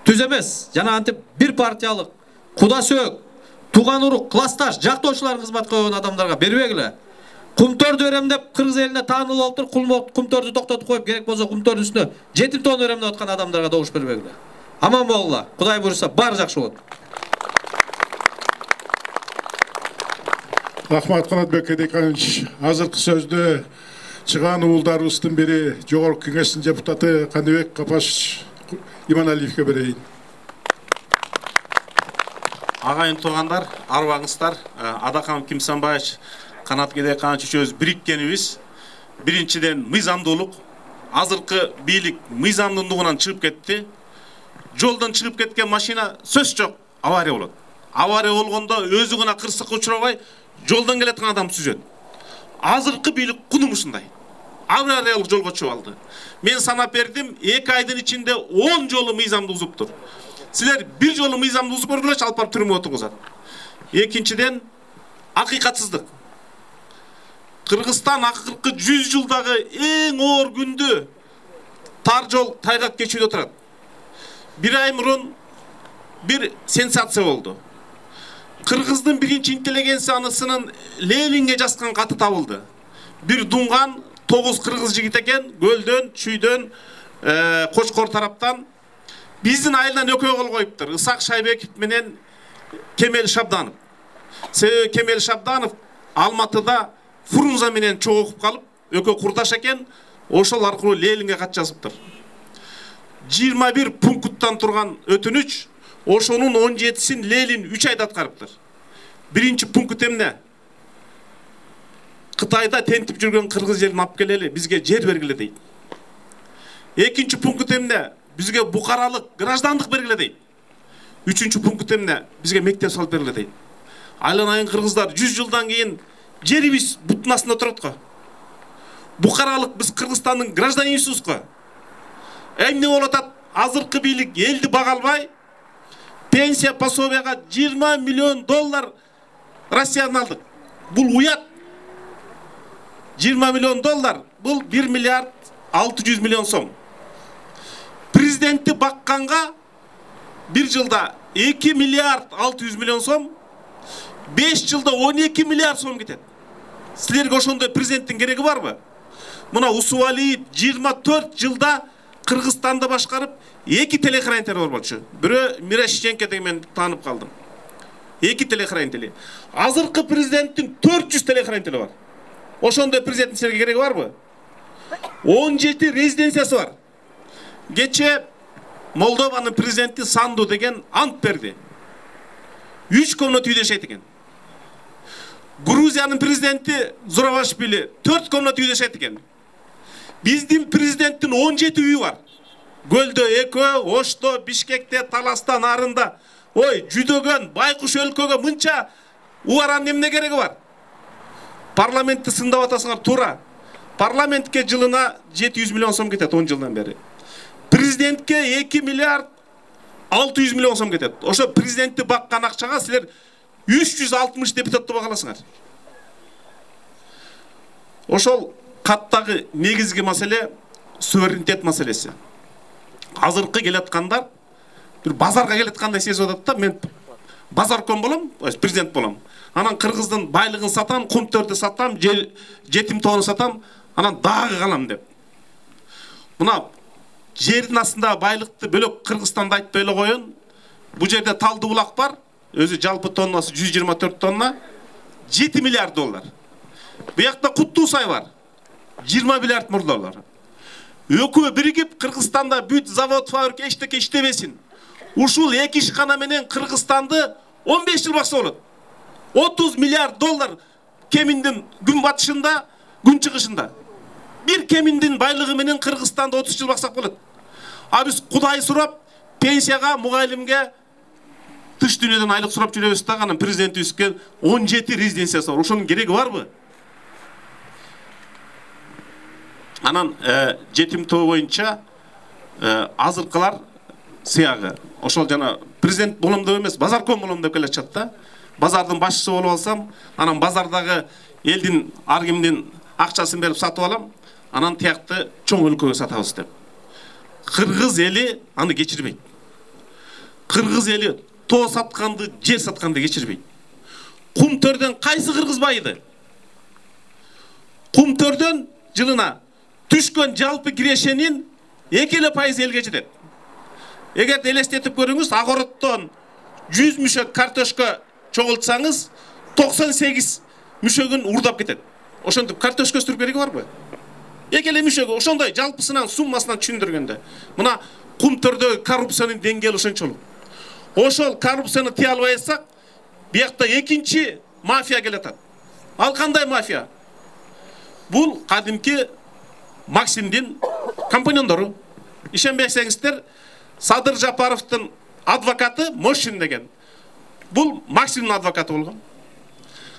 түз эмес, жанагынтип бир партиялык, куда сөк, тууган урук, классташ, жактоочулар кызмат койгон адамдарга бербегиле. Кумторду берем деп Кыргыз элине таанылып отур, кумторду токтотуп коюп, керек болсо кумтордун үстүнө жетим тоону берем деп аткан адамдарга добуш бербегиле. Аман болгула. Кудай буйруса баары жакшы болот. Рахмат Канатбек Эдеканович. Азыркы сөздө чыган уулдарыбыздын бири Жогорку Кеңештин депутаты Каныбек Капашевич Иманалиевке берейин. Агайын туугандар, арыбаңыздар, Адакан Кимсанбаевич, Канат Эдеканович үчөөбүз бириккенибиз биринчиден мыйзамдуулук. Азыркы бийлик мыйзамдуулугунан чыгып кетти. Жолдон чыгып кеткен машина сөз жок, авария болот. Авария болгондо өзү гана кырсыкка учурабай, жолдон келеткан адам сүзөт. Азыркы бийлик куну ушундай. Авариялык жолго чыгып алды. Мен санап бердим, 2 айдын ичинде 10 жолу мыйзамды бузуптур. Силер бир жолу мыйзамды бузуп көргүлөчү, алып барып түрмөгө отургузат. Экинчиден, акыйкатсыздык. Кыргызстан акыркы 100 жылдагы эң оор күндү тар жол тайгак кечүүдө турат. Bir ay murun bir sensasiya oldu. Kırgızdın birinci inteligensiya anısının Lenin'e жазган katı табылды. Bir dungan 9 Kırgız jigit eken, Gölden, Çüydön, Koçkor taraftan. Bizdin ayıldan ököy kol koyuptur. Isak Şaybekov menen Kemel Şabdanov. Себеби Kemel Şabdanov Almatıda Frunza menen çok okup kalıp, ököy kurdaş eken, oşol arkылуу Lenin'e kat жазыптыр. 21 punkttan turgan ötünüç, oşonun 17'sin Lenin 3 ayda atkарыптыр. Birinci punkt emne? Kıtayda tentip жүрген Kırgız yerini alып келели, bizge jer bergile deydi. Ekinci punkt emne? Bizge bukaralık, grajdanlık bergile deydi. Üçüncü punkt emne? Bizge mektep salıp bergile deydi. Aylanayın Kırgızlar 100 yıldan keyin жерибиz butun астында турат го. Bukaralık biz Kırgızстанның гражданисыбыз го. Эмне болуп атат? Азыркы бийлик элди бага албай, пенсия пособияга 20 миллион доллар Россиядан алдык. Бул уят. 20 миллион доллар, бул 1 миллиард 600 миллион сом. Президентти бакканга bir жылда 2 миллиард 600 миллион сом, 5 жылда 12 миллиард сом кетет. Силерге ошондой президенттин кереги барбы? Мына Усубалиев 24 жылда Kırgızstan'da başkarıp 2 telekrenteri var bolчу. Biri Miraşçenke деген мен tanıp kaldım. 2 telekrenteri. Azırkı prezidentin 400 telekrenteri var. Oşonda prezidentin sergi gereği var mı? 17 rezidensiyası var. Geçe Moldova'nın prezidenti Sandu degen ant berdi. 3 komnat uyda yaşayt eken. Gruziyanın prezidenti Zurabashvili 4 komnat uyda yaşayt eken. Bizdin prezidentin 17 үйü var. Gölde, Eko, Oşto, Bişkek'te, Talas'ta, Narın'da. Oy, Cüdögön, Baykuş өлкөгө mınça uvaran nemne gereği var. Parlamentti sındap atasыңар тура. Parlamentke жылына 700 milyon som ketet 10 жылдан beri. Prezidentke 2 milyard 600 milyon som ketet. Oşo prezidenti bakkan akçaga siler 360 deputatты bakalасыңар. Oşol kattagı negizgi mesele suverenitet meselesi. Azırkı keletkanlar bir bazarga keletkандай сезип атат да, мен базарком болом, президент болом. Анан Кыргыздын байлыгын сатам, кумтөрдү сатам, жетим тоону сатам, анан дагы калам деп. Мына жердин астында байлыкты бөлөк Кыргызстанда айтпай эле коюн. Бул жерде Талды булак бар, өзү жалпы тоннасы 124 тонна, 7 миллиард доллар. Буякта Куттуусай бар, 20 миллиард доллар. Өкөө биригип Кыргызстанда бүт завод, фабрика эчтеке иштебесин. Ушул эки ишкана менен Кыргызстанды 15 жыл бакса болот. 30 миллиард доллар кеминдин күн батышында, күн чыгышында. Bir kemindin байлыгы менен Кыргызстанда 30 жыл баксак болот. А биз Кудай сурап, пенсияга, мугалимге тыш дүйнөдөн айлык сурап жүрөбүз да, анан президентибизге 17 резиденциясы бар. Ошонун кереги барбы? Анан жетим тоо боюнча азыркылар сыягы. Ошол жана президент болом деп эмес, базарком болом деп келе жатат да. Базардын башчысы болуп алсам, анан базардагы элдин ар кимдин акчасын берип сатып алам, анан тиякты чоң өлкөгө сатабыз деп. Кыргыз эли аны кечирбейт. Кыргыз эли тоо сатканды, жер сатканды кечирбейт. Кумтөрдөн кайсы кыргыз байыды? Кумтөрдөн жылына түшкөн жалпы кирешенин 2% элге жетет. Эгер элестетип көрүңүз, Агороттон 100 мүшөк картошка чогултсаңыз 98 мүшөгүн уурдап кетет. Ошентип картошка өстүрүп кереги барбы? Эки эле мүшөгү ошондой жалпысынан суммасынан түшүндүргөндө. Мына кум төрдөгү коррупциянын деңгээли ошончолук. Ошол коррупцияны тие албай атсак, биякта экинчи мафия келатат. Ал кандай мафия? Бул кадимки Максимдин компаньондору. Ишенбесеңиздер, Садыр Жапаровдун адвокаты Мошин деген. Бул Максимдин адвокаты болгон.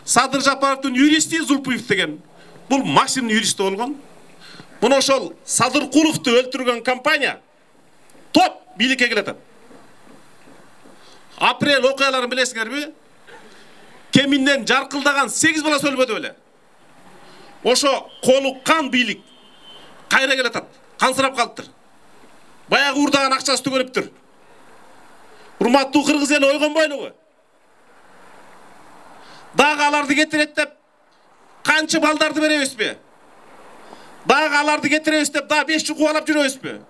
Садыр Жапаровдун юристи Зулпуев деген. Бул Максимдин юристи болгон. Мына ошол Садыркуловду өлтүргөн компания топ бийликке келатат. Апрель окуяларын билесиңерби? Кеминден жаркылдаган 8 бала өлбөдү беле. Ошо колу кан бийлик кайра келатат. Кансырап калыптыр. Баягы уурдаган акчасы түгөнүптүр. Урматтуу кыргыз эли ойгонбойлубу? Дагы аларды кетирет деп канча балдарды беребизби? Дагы аларды кетиребиз деп дагы 5 жыл кубалап жүрөбүзбү?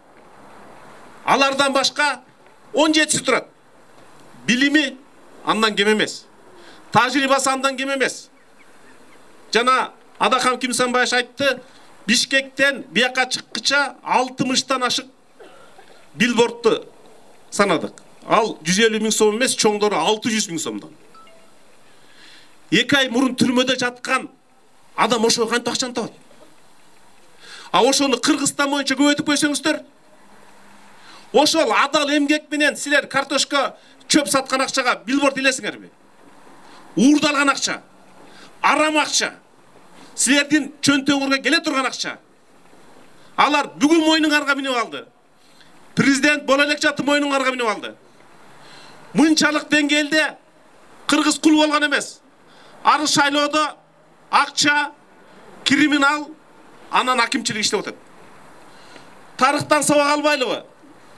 Алардан башка 17 турат. Билими андан кем эмес. Тажрыйбасы андан кем эмес. Жана Адакам Кимсанбаев айтты, Бишкектен бияка чыккыча 60тан ашык билбордду санадык. Ал 150 миң сом эмес, чоңдору 600 миң сомдон. 2 ай мурун түрмөдө жаткан адам ошо кантип акчаны табат? А ошону Кыргызстан боюнча көбөйтүп койсоңуздар, ошол адал эмгек менен силер картошка чөп саткан акчага билборд илесиңерби? Уурдалган акча, арам акча, силердин чөнтөңүргө келе турган акча. Алар бүгүн мойнуңарга минип алды. Президент боло элек жатып мойнуңарга минип алды. Мынчалык деңгээлде кыргыз кул болгон эмес. Ары шайлоодо акча, криминал, анан акимчилик иштеп атат. Тарыхтан сабак албайлыбы?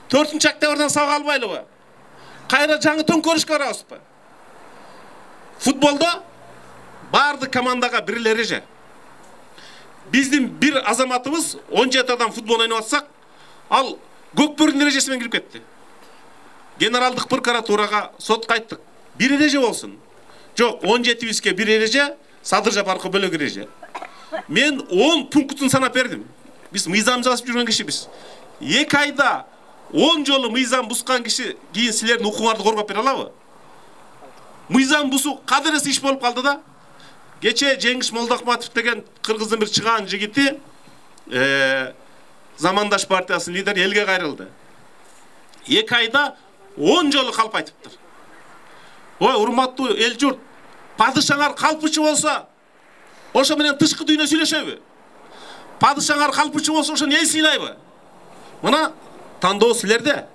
4-октябрдан сабак албайлыбы? Кайра жаңы төңкөрүшкө барабызбы? Футболдо бардык командага бир эле эреже. Биздин бир азаматыбыз 17 адам футбол ойноп атсак, ал көкбөрдүн эрежеси менен кирип кетти. Генералдык прокуратурага сот кайттык. Бир эреже болсун. Жок, 17бизге бир эреже, Садыр Жапаровго бөлөк эреже. Мен 10 пунктун санап бердим. Биз мыйзам жазып жүргөн кишибиз. 2 айда 10 жолу мыйзам бускан киши кийин силердин укуңарды коргоп бере алабы? Мыйзам бусуу кадырес иш болуп калды да. Кече Жеңиш Молдохматов деген кыргыздын бир чыгаан жигити Замандаш партиясынын лидери элге кайрылды. 2 айда 10 жолу калп айтыптыр. Ой, урматтуу эл журт, падышаңар калпычы болсо, ошо менен тышкы дүйнө сүйлөшөбү? Падышаңар калпычы болсо, ошо эл сыйлайбы? Мына тандоо силерде.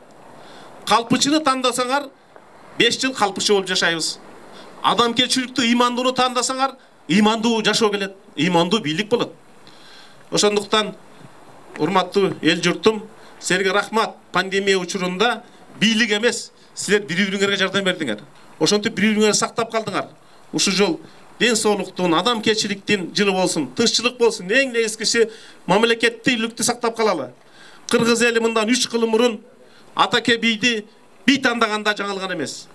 Калпычыны тандасаңар 5 жыл калпычы болуп жашайбыз. Адамгерчиликтүү, ыймандууну тандасаңар, ыймандуу жашоо келет, ыймандуу бийлик болот. Ошондуктан урматтуу эл журтум, силерге рахмат. Пандемия учурунда бийлик эмес, силер бири-бириңерге жардам бердиңер. Ошентип бири-бириңерди сактап калдыңар. Ушул жол ден соолуктун, адамгерчиликтин жылы болсун, тынччылык болсун, эң негизгиси мамлекеттүүлүктү сактап калалы. Кыргыз эли мындан 3 жыл мурун Атаке бийди бий тандаганда жаңылган эмес.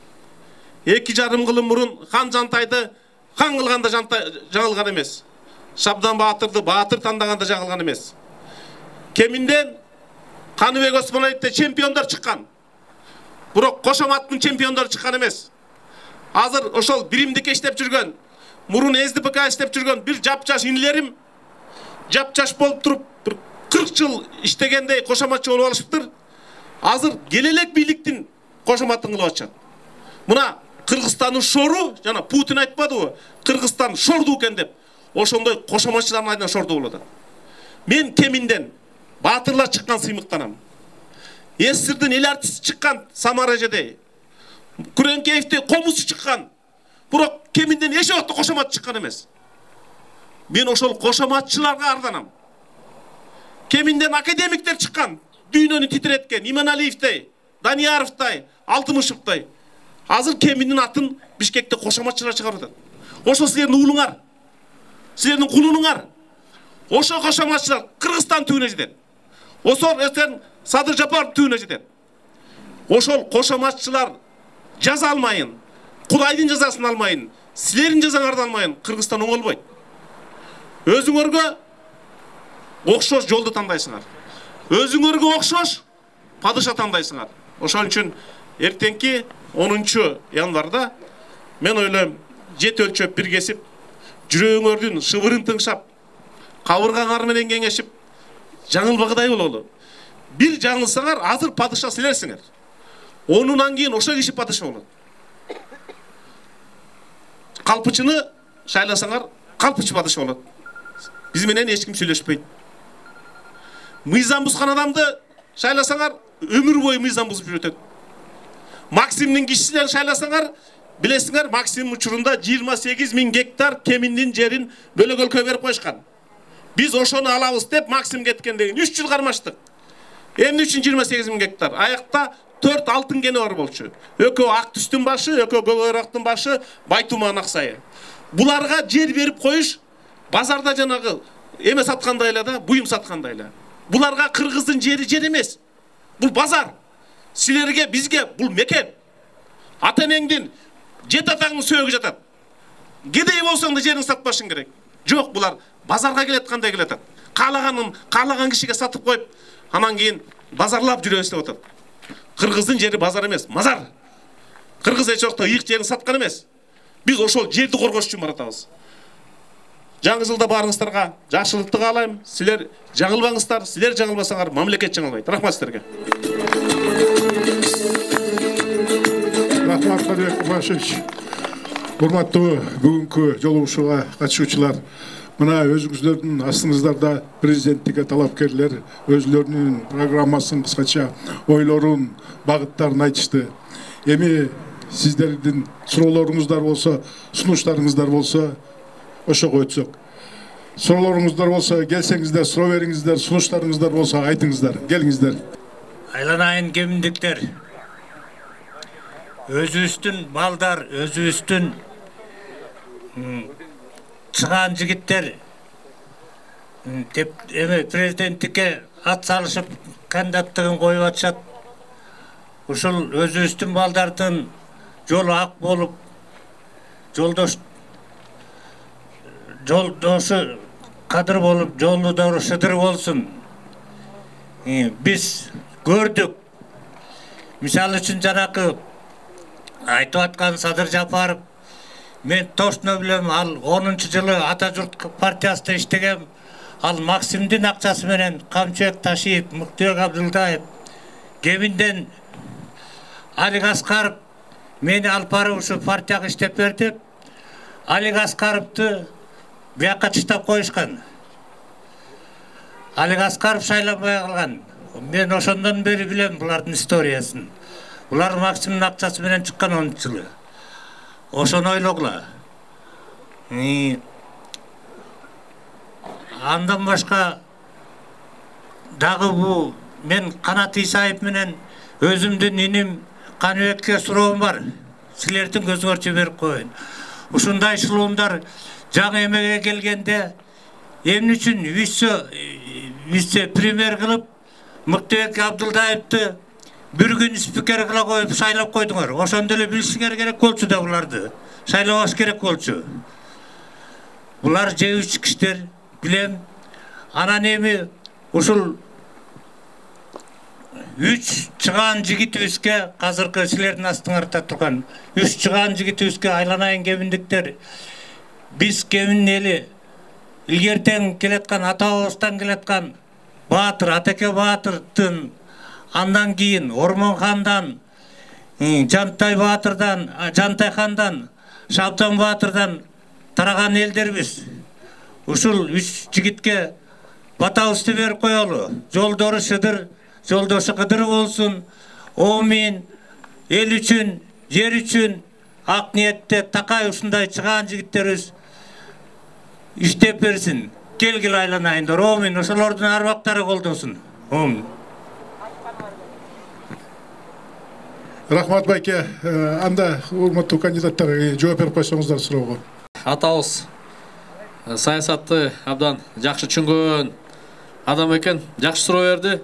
2,5 жыл мурун хан Жантайды хан кылганда жаңылган эмес. Шабдан Баатырды Баатыр тандаганда жаңылган эмес. Кеминден Каныбек Осмоновдо чемпиондор чыккан. Бирок Кошоматтын чемпиондору чыккан эмес. Азыр ошол биримдикке иштеп жүргөн, мурун СДПК иштеп жүргөн бир жапжаш инилерим жапжаш болуп туруп, бир 40 жыл иштегендей кошоматчы болуп алышыптыр. Азыр келелек бийликтин кошоматын кылып атышат. Мына Кыргызстандын шору, жана Путин айтпадыбы, Кыргызстан шордуу экен деп. Ошондой кошоматчылардын айынан шордуу болот. Мен Кеминден баатырлар чыккан сыймыктанам. СССРдин эл артисти чыккан Самара эжедей. Күреңкеевди комузчу чыккан. Бирок Кеминден эч убакта кошомат чыккан эмес. Мен ошол кошоматчыларга арданам. Кеминден академиктер чыккан. Дүйнөнү титиреткен Иманалиевдей, Данияровдой, Алтымышевдой. Азыр Кеминдин атын Бишкекте кошоматчылар чыгарып атат. Ошо силердин уулуңар, силердин кулунуңар. Ошо кошоматчылар Кыргызстан түбүнө жетет. Ошол эртең Садыр Жапаров түбүнө жетет. Ошол кошоматчылар жаза алмайын, Кудайдын жазасын алмайын, силердин жазаңардан алмайын Кыргызстан оңолбойт. Өзүңөргө окшош жолду тандайсыңар. Өзүңөргө окшош падыша тандайсыңар. Ошон үчүн эртеңки 10 январда мен ойлойм 7 өлчөп бир кесип, жүрөгүңөрдүн шыбырын тыңшап, кабыргаңар менен кеңешип, жаңылбагыдай бололу. Бир жаңылсаңар, азыр падыша силерсиңер. Онунан кийин ошо киши падыша болот. Калпычыны шайласаңар, калпычы падыша болот. Биз менен эч ким сүйлөшпөйт. Мыйзам бузган адамды шайласаңар, өмүр бою мыйзам бузуп жүрөтөт. Максимдин кишилерин шайласаңар, билесиңер, Максим учурунда 28.000 гектар кеминдин жерин бөлөк өлкөгө берип коюшкан. Биз ошону алабыз деп Максим кеткенден 3 жыл кармаштык. Эмне үчүн 28.000 гектар? Аякта 4 алтын кени бар болчу. Экөө ак түстүн башы, экөө көк башы, Байтуман Аксайы. Буларга жер берип коюш базарда жанагы эме саткандай эле да, буюм саткандай эле. Буларга кыргыздын жери жер эмес. Бул базар. Силерге, бизге бул мекен. Ата-энеңдин, жет атаңдын сөөгү жатат. Кедей болсоң да жериң сатпашың керек. Жок, булар базарга келет кандай келет. Каалаган кишиге сатып коюп, анан кийин базарлап жүрөбүз деп атат. Кыргыздын жери базар эмес, мазар. Кыргыз эч жокто ыйык жерин саткан эмес. Биз ошол жерди коргош үчүн баратабыз. Жаңы жылда барыңыздарга жакшылыкты каалайм. Силер жаңылбаңыздар, силер жаңылбасаңар, мамлекет жаңылбайт. Рахмат силерге. Рахмат, Кадырбек Кубашевич. Урматтуу бүгүнкү жолугушууга катышуучулар, мына өзүңүздөрдүн астыңыздарда президенттикке талапкерлер өзлөрүнүн программасын, кыскача ойлорун, багыттарын айтышты. Эми сиздердин суроолоруңуздар болсо, сунуштарыңыздар болсо, ошого өтсөк. Суроолоруңуздар болсо, келсеңиздер, суроо бериңиздер, сунуштарыңыздар болсо айтыңыздар, келиңиздер. Айланайын кеминдиктер. Өзүбүздүн балдар, өзүбүздүн чыган жигиттер президенттикке ат салышып кандидаттыгын коюп атышат. Ушул өзүбүздүн балдардын жолу ак болуп, жолдошу кадыр болуп, жолдору шыдыр болсун. Биз көрдүк. Мисалы үчүн жанакы айтып аткан Садыр Жапаров, мен точно билем, ал 10-жылы Ата журт партиясында иштегем. Ал Максимдин акчасы менен Камчыбек Ташиев, Муктубек Абдылдаев, кеминден Алик Аскаров мени алып барып ушу партияга иштеп берди. Алик Аскаровду бияка таштап коюшкан. Алик Аскаров шайланбай калган. Мен ошондон бери билем булардын историясын. Булар Максимдин акчасы менен чыккан 10-жылы. Ошону ойлогула. Андан башка дагы бу мен Канат Исаев менен өзүмдүн иним Каныбекке суроом бар. Силердин көзүңөрчө берип коеюн. Ушундай шылуундар жаңы эмеге келгенде эмне үчүн вице премьер кылып Муктубек Абдылдаевди bir gün spiker kıla koyup şaylap koydular. Oşonda эле bilişiңер gerek bolчу da bulardı. Şaylabаш gerek bolчу. Bular жебүүчү кишилер билем. Анан эми ушул 3 чыган жигитибизге азыркы силердин астыңарда турган 3 чыган жигитибизге айланайын кеминдиктер. Биз кемин эли илгертен келаткан ата-бабабыздан келаткан Баатыр, Атеке Баатырдын, андан кийин Ормонхандан, Жантай Баатырдан, Жантай хандан, Шабдан Баатырдан тараган элдербиз. Ушул 3 жигитке батабызды берип коелу. Жолдору шыдыр, жолдошу кыдыр болсун. Оомин эл үчүн, жер үчүн ак ниетте такай ушундай чыган жигиттерибиз иштеп берсин. Келгил айланайындар. Оомин ошолордун арбактары колдосун. Рахмат байке, анда урматтуу кандидаттар жооп берип койсоңуздар суроого. Атабыз саясатты абдан жакшы түшүнгөн адам экен, жакшы суроо берди.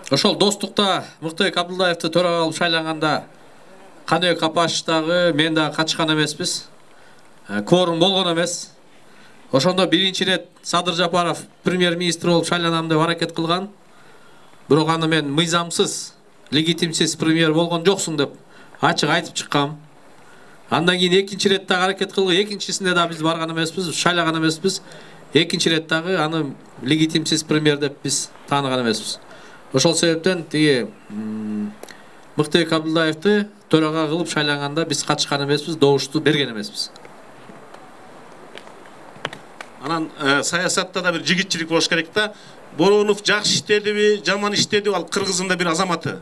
Ошол достукта Муктубек Абдылдаевди төрага алып шайланганда Каныбек Апашевдагы мен дагы катышкан эмеспиз. кворум болгон эмес. Ошондо биринчи рет Садыр Жапаров премьер-министр болуп шайланам деп аракет кылган. Бирок аны мен мыйзамсыз, легитимсиз премьер болгон жоксуң деп ачык айтып чыккам. Андан кийин экинчи рет дагы аракет кылгы, экинчисинде да биз барган эмеспиз, шайлаган эмеспиз. Экинчи рет дагы аны легитимсиз премьер деп биз тааныган эмеспиз. Ошол себептен тиги Мыктыбек Абдуллаевди төрага кылып шайлаганда биз катышкан эмеспиз, добушту берген эмеспиз. Анан саясатта да бир жигитчилик болуш керек да. Боронов жакшы иштедиби, жаман иштедиби, ал Кыргыздын да бир азаматы.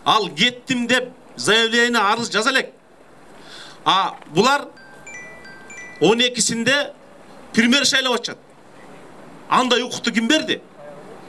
Ал кеттим деп заявление арыз жаза элек. Булар 12-синде премьер шайлап атышат. Андай укукту ким берди?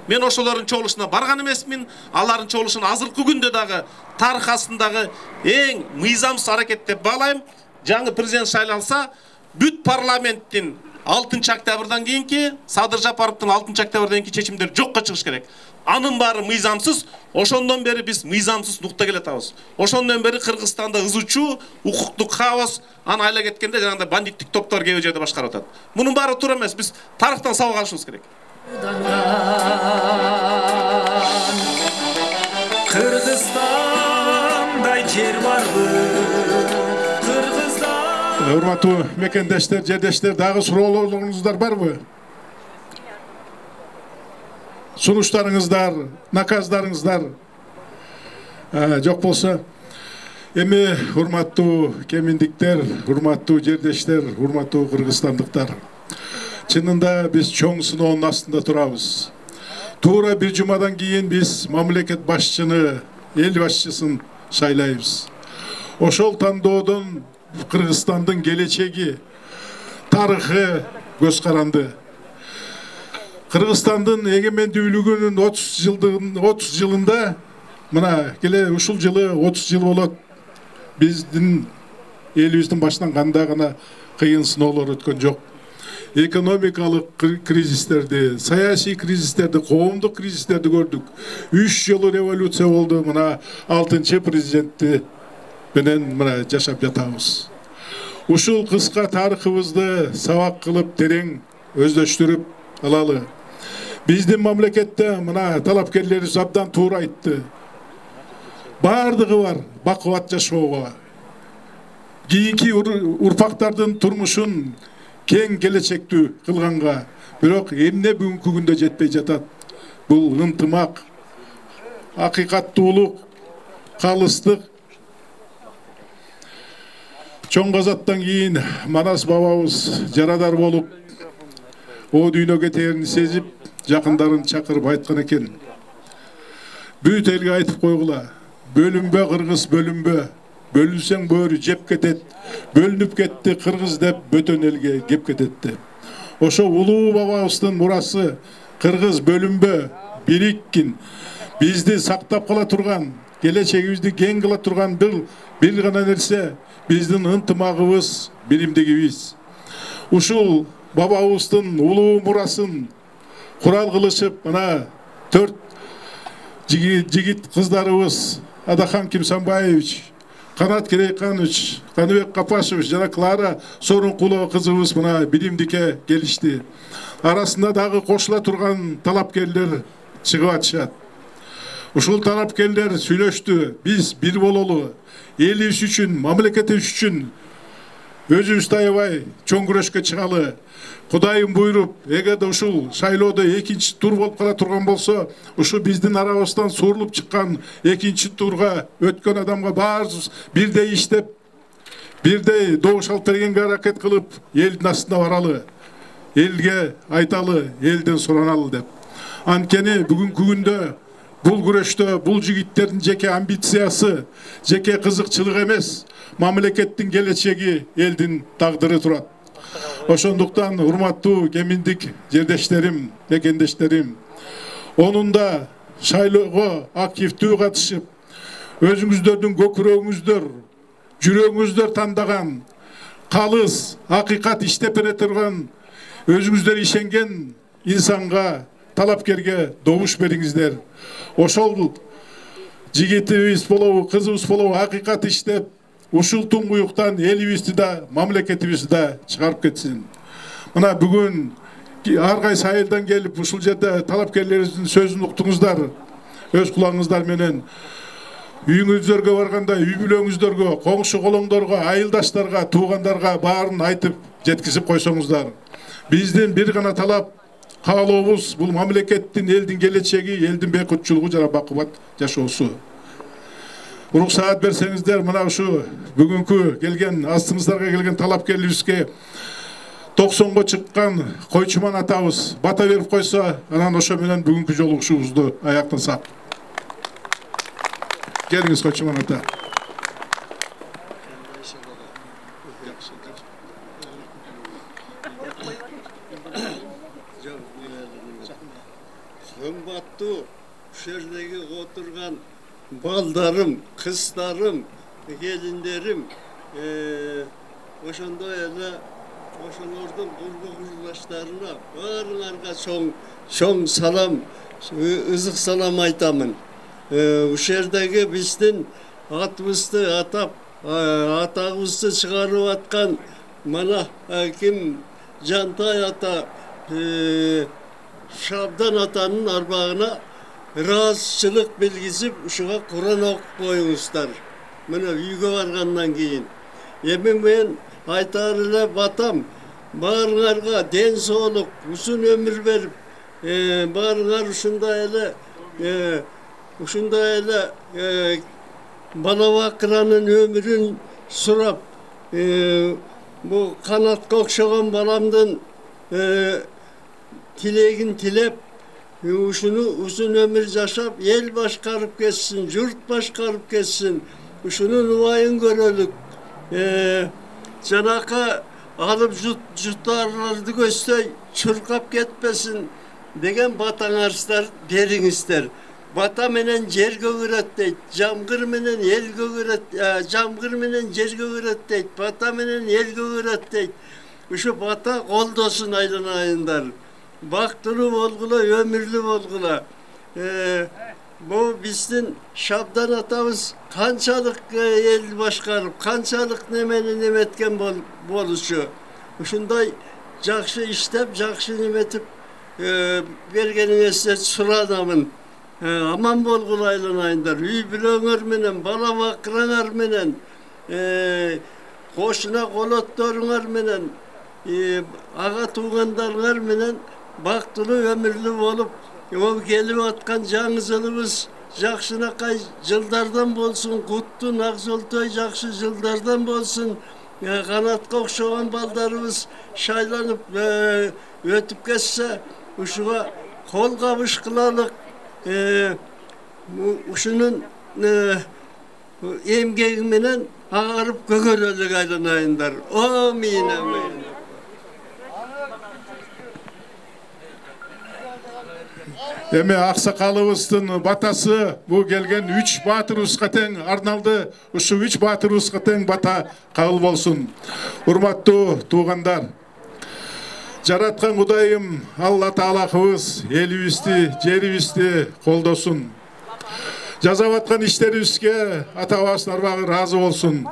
Мен ошолордун чогулушуна барган эмесмин. Алардын чогулушун азыркы күндө дагы тарых астындагы эң мыйзамсыз аракет деп баалайм. Жаңы президент шайланса, бүт парламенттин 6-октябрдан кийинки, Садыр Жапаровдун 6-октябрдан кийинки чечимдер жокко чыгыш керек. Анын баары мыйзамсыз. Ошондон бери биз мыйзамсыз нукта келатабыз. Ошондон бери Кыргызстанда ызычуу, укуктук хаос, аны айла кеткенде жанагындай бандиттик топтор кээ жерде башкарып атат. Мунун баары туура эмес. Биз тарыхтан сабак алышыбыз керек. Кыргызстандай жер барбы? Урматтуу мекендештер, жердештер, дагы суроолоруңуздар барбы? Сунуштарыңыздар, наказдарыңыздар жок болсо, эми урматтуу кеминдиктер, урматтуу жердештер, урматтуу кыргызстандыктар, чынында биз чоң сыноонун астында турабыз. Туура бир жумадан кийин биз мамлекет башчыны, эл башчысын шайлайбыз. Ошол тандоодон Кыргызстандын келечеги, тарыхы көз каранды. Кыргызстандын эгемендүүлүгүнүн 30 жылында, мына келе ушул жылы 30 жыл болот. Биздин элибиздин башынан кандай гана кыйын сыноолор өткөн жок. Экономикалык кризистерди, саясий кризистерди, коомдук кризистерди көрдүк. 3 жолу революция болду. Мына 6-чы президентти менен мына жашап жатабыз. Ушул кыска тарыхыбызды сабак кылып терең өздөштүрүп алалы. Биздин мамлекетте мына талапкерлерибиз абдан туура айтты. Бардыгы бар бакубат жашоого. Кийинки урпактардын турмушун кең келечектүү кылганга, бирок эмне бүгүнкү күндө жетпей жатат? Бул ынтымак, акыйкаттуулук, калыстык. Чоң казаттан кийин Манас бабабыз жарадар болуп, о дүйнөгө кетээрин сезип, жакындарын чакырып айткан экен. Бүт элге айтып койгула, бөлүнбө кыргыз, бөлүнбө. Бөлүнсең бөрү жеп кетет, бөлүнүп кетти кыргыз деп бөтөн элге кеп кетет деп. Ошо улуу бабабыздын мурасы кыргыз бөлүнбө, бириккин. Бизди сактап кала турган, келечегибизди кең кыла турган бир гана нерсе биздин ынтымагыбыз, биримдигибиз. Ушул бабабыздын улуу мурасын курал кылышып, мына 4 жигит кыздарыбыз Адахан Кимсанбаевич, Канат Керейканович, Каныбек Капашевич жана Клара Сорункулова кызыбыз мына биримдикке келишти. Арасында дагы кошула турган талапкерлер чыгып атышат. Ушул талапкерлер сүйлөштү. Биз бир бололу, элибиз үчүн, мамлекетибиз үчүн өзүбүздү аябай чоң күрөшкө чыгалы. Кудайым буйруп, эгерде ушул шайлоодо экинчи тур болуп кала турган болсо, ушу биздин арабыздан суурулуп чыккан экинчи турга өткөн адамга баарыбыз бирдей иштеп, бирдей добуш алып бергенге аракет кылып, элдин астына баралы, элге айталы, элден сураналы деп. Анткени бүгүнкү күндө бул күрөштө бул жигиттердин жеке амбициясы, жеке кызыкчылыгы эмес, мамлекеттин келечеги, элдин тагдыры турат. Ошондуктан урматтуу кеминдик жердештерим, мекендештерим, онунда шайлоого активдүү катышып, өзүңүздөрдүн көкүрөгүңүздөр, жүрөгүңүздөр тандаган, калыс, акыйкат иштеп бере турган, өзүңүздөр ишенген инсанга, талапкерге добуш бериңиздер. Ошол жигитибиз болобу, кызыбыз болобу акыйкат иштеп, ушул туңгуюктан элибизди да, мамлекетибизди да чыгарып кетсин. Мына бүгүн ар кайсы айылдан келип ушул жерде талапкерлерибиздин сөзүн уктуңуздар. Өз кулаңыздар менен үйүңүздөргө барганда, үй бүлөңүздөргө, коңшу колоңдорго, айылдаштарга, туугандарга баарын айтып жеткизип койсоңуздар. Биздин бир гана талап, каалообуз бул мамлекеттин, элдин келечеги, элдин бейкутчулугу жана бакубат жашоосу. Уруксаат берсеңиздер, мына ушу бүгүнкү келген, астыңыздарга келген талапкерлерибизге 90-го чыккан Койчуман атабыз бата берип койсо, анан ошо менен бүгүнкү жолугушуубузду аяктасак. Келиңиз, Койчуман ата. Кымбаттуу шердеги отурган балдарым, кыздарым, келиндерим, ошондой эле ошолордун курбу-курдаштарына баарыңарга чоң салам, ызык салам айтамын. Ушул жердеги биздин атыбызды атап, атагыбызды чыгарып аткан мана ким Жантай ата, Шабдан атанын арбагына ыраазычылык билгизип, ушуга Куран окуп коюңуздар. Мына үйгө баргандан кийин. Эми мен айтар эле батам, баарыңарга ден соолук, узун өмүр берип, баарыңар ушундай эле бала бакыранын өмүрүн сурап, бу канатка окшогон баламдын тилегин тилеп, ушуну узун өмүр жашап, эл башкарып кетсин, журт башкарып кетсин, ушунун убайын көрөлүк. Жанакы алып жутарларды көздөй чуркап кетпесин деген батаңарыздар бериңиздер. Бата менен жер көгөрөт дейт, жамгыр менен эл көгөрөт, жамгыр менен жер көгөрөт дейт, бата менен эл көгөрөт дейт. Ушу бата колдосун айланайындар. Бактылуу болгула, өмүрлүү болгула. Бу биздин Шабдан атабыз канчалык эл башкарып, канчалык немени неметкен болушу. Ушундай жакшы иштеп, жакшы неметип бергениңизде суранамын. Аман болгула айланайындар. Үй бүлөңөр менен, бала бакыраңар менен, кошуна колотторуңар менен, ага туугандарыңар менен бактылуу өмүрлүү болуп, келип аткан жаңы жылыбыз жакшынакай жылдардан болсун, куттуу Акжолтой жакшы жылдардан болсун. Канатка окшогон балдарыбыз шайланып өтүп кетсе, ушуга кол кабыш кылалык. Ушунун эмгеги менен агарып көгөрөлүк айланайындар. Амин, амин. Эми аксакалыбыздын батасы бу келген 3 баатырыбызга тең арналды. Ушу 3 баатырыбызга тең бата кабыл болсун. Урматтуу туугандар, жараткан Кудайым Алла Таалакыбыз элибизди, жерибизди колдосун. Жасап аткан иштерибизге ата-бабабыздын арбагы ыраазы болсун.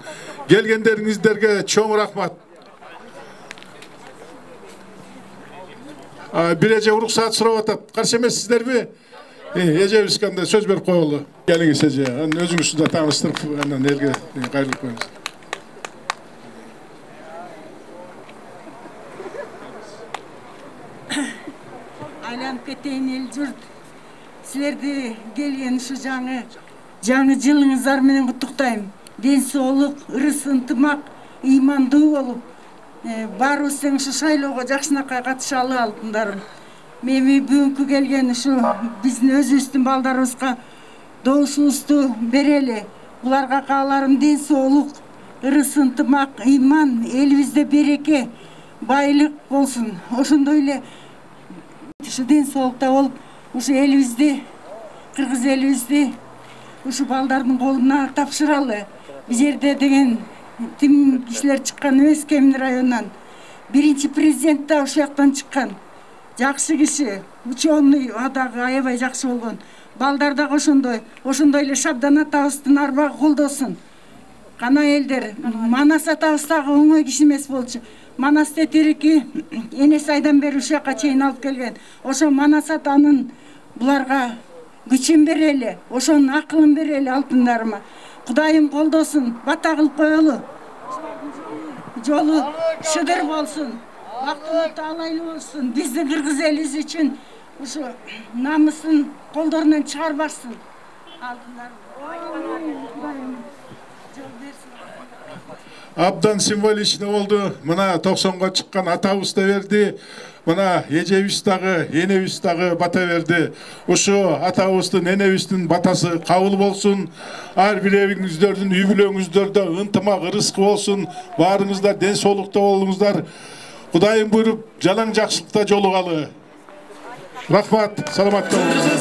Келгендериңиздерге чоң рахмат. Bir эже уруксаат сурап атат. Каршы эмессиздерби? Эжебиз кандай сөз берип коелу. Келиңиз эже, өзүңүздү да тааныштырып, анан элге кайрылып коюңуз. Айланып кетейин эл журт. Силерди келген ушу жаңы жылыңыздар менен куттуктайм. Ден соолук, ырыс ынтымак, ыймандуу болуп, баарыбыз тең ушу шайлоого жакшынакай катышалы алтындарым. Мени бүгүнкү келген ушу биздин өзүбүздүн балдарыбызга добушубузду берели. Буларга кааларым ден соолук, ырыс ынтымак, ыйман, элибизде береке, байлык болсун. Ошондой эле ушу ден соолукта болуп, ушу элибизди, кыргыз элибизди ушу балдардын колуна тапшыралы. Бул жерде деген тим кишилер чыккан эмес, Кемин районунан. Биринчи президент да ушул жактан чыккан. Жакшы киши, ученый, дагы аябай жакшы болгон. Балдар дагы ошондой эле Шабдан атабыздын арбагы колдосун. Кана элдер, Манас атабыздагы оңой киши эмес болчу. Манас тетирики энеси айдан бери ушул жака чейин алып келген. Ошо Манас атанын буларга күчүн берели, ошонун акылын берели алтындарыма. Кудайым колдосун, бата кылып коелу. Жолу шыдыр болсун, бактылуу таалайлуу болсун. Биздин кыргыз элибиз үчүн ушу намысын колдорунан чыгарбасын. Алтындарым. Кудайым жол берсин. Абдан символичный болду. Мына 90-га чыккан атабыз да берди. Мына эжебиз дагы, энебиз дагы бата берди. Ошо атабыздын, энебиздин батасы кабыл болсун. Ар бирөөңүздөрдүн үй бүлөңүздөрдө ынтымак, ырыскы болсун. Баарыңыздар ден соолукта болуңуздар. Кудайым буйруп, жалаң жакшылыкта жолугалы. Рахмат, саламатта болуңуздар.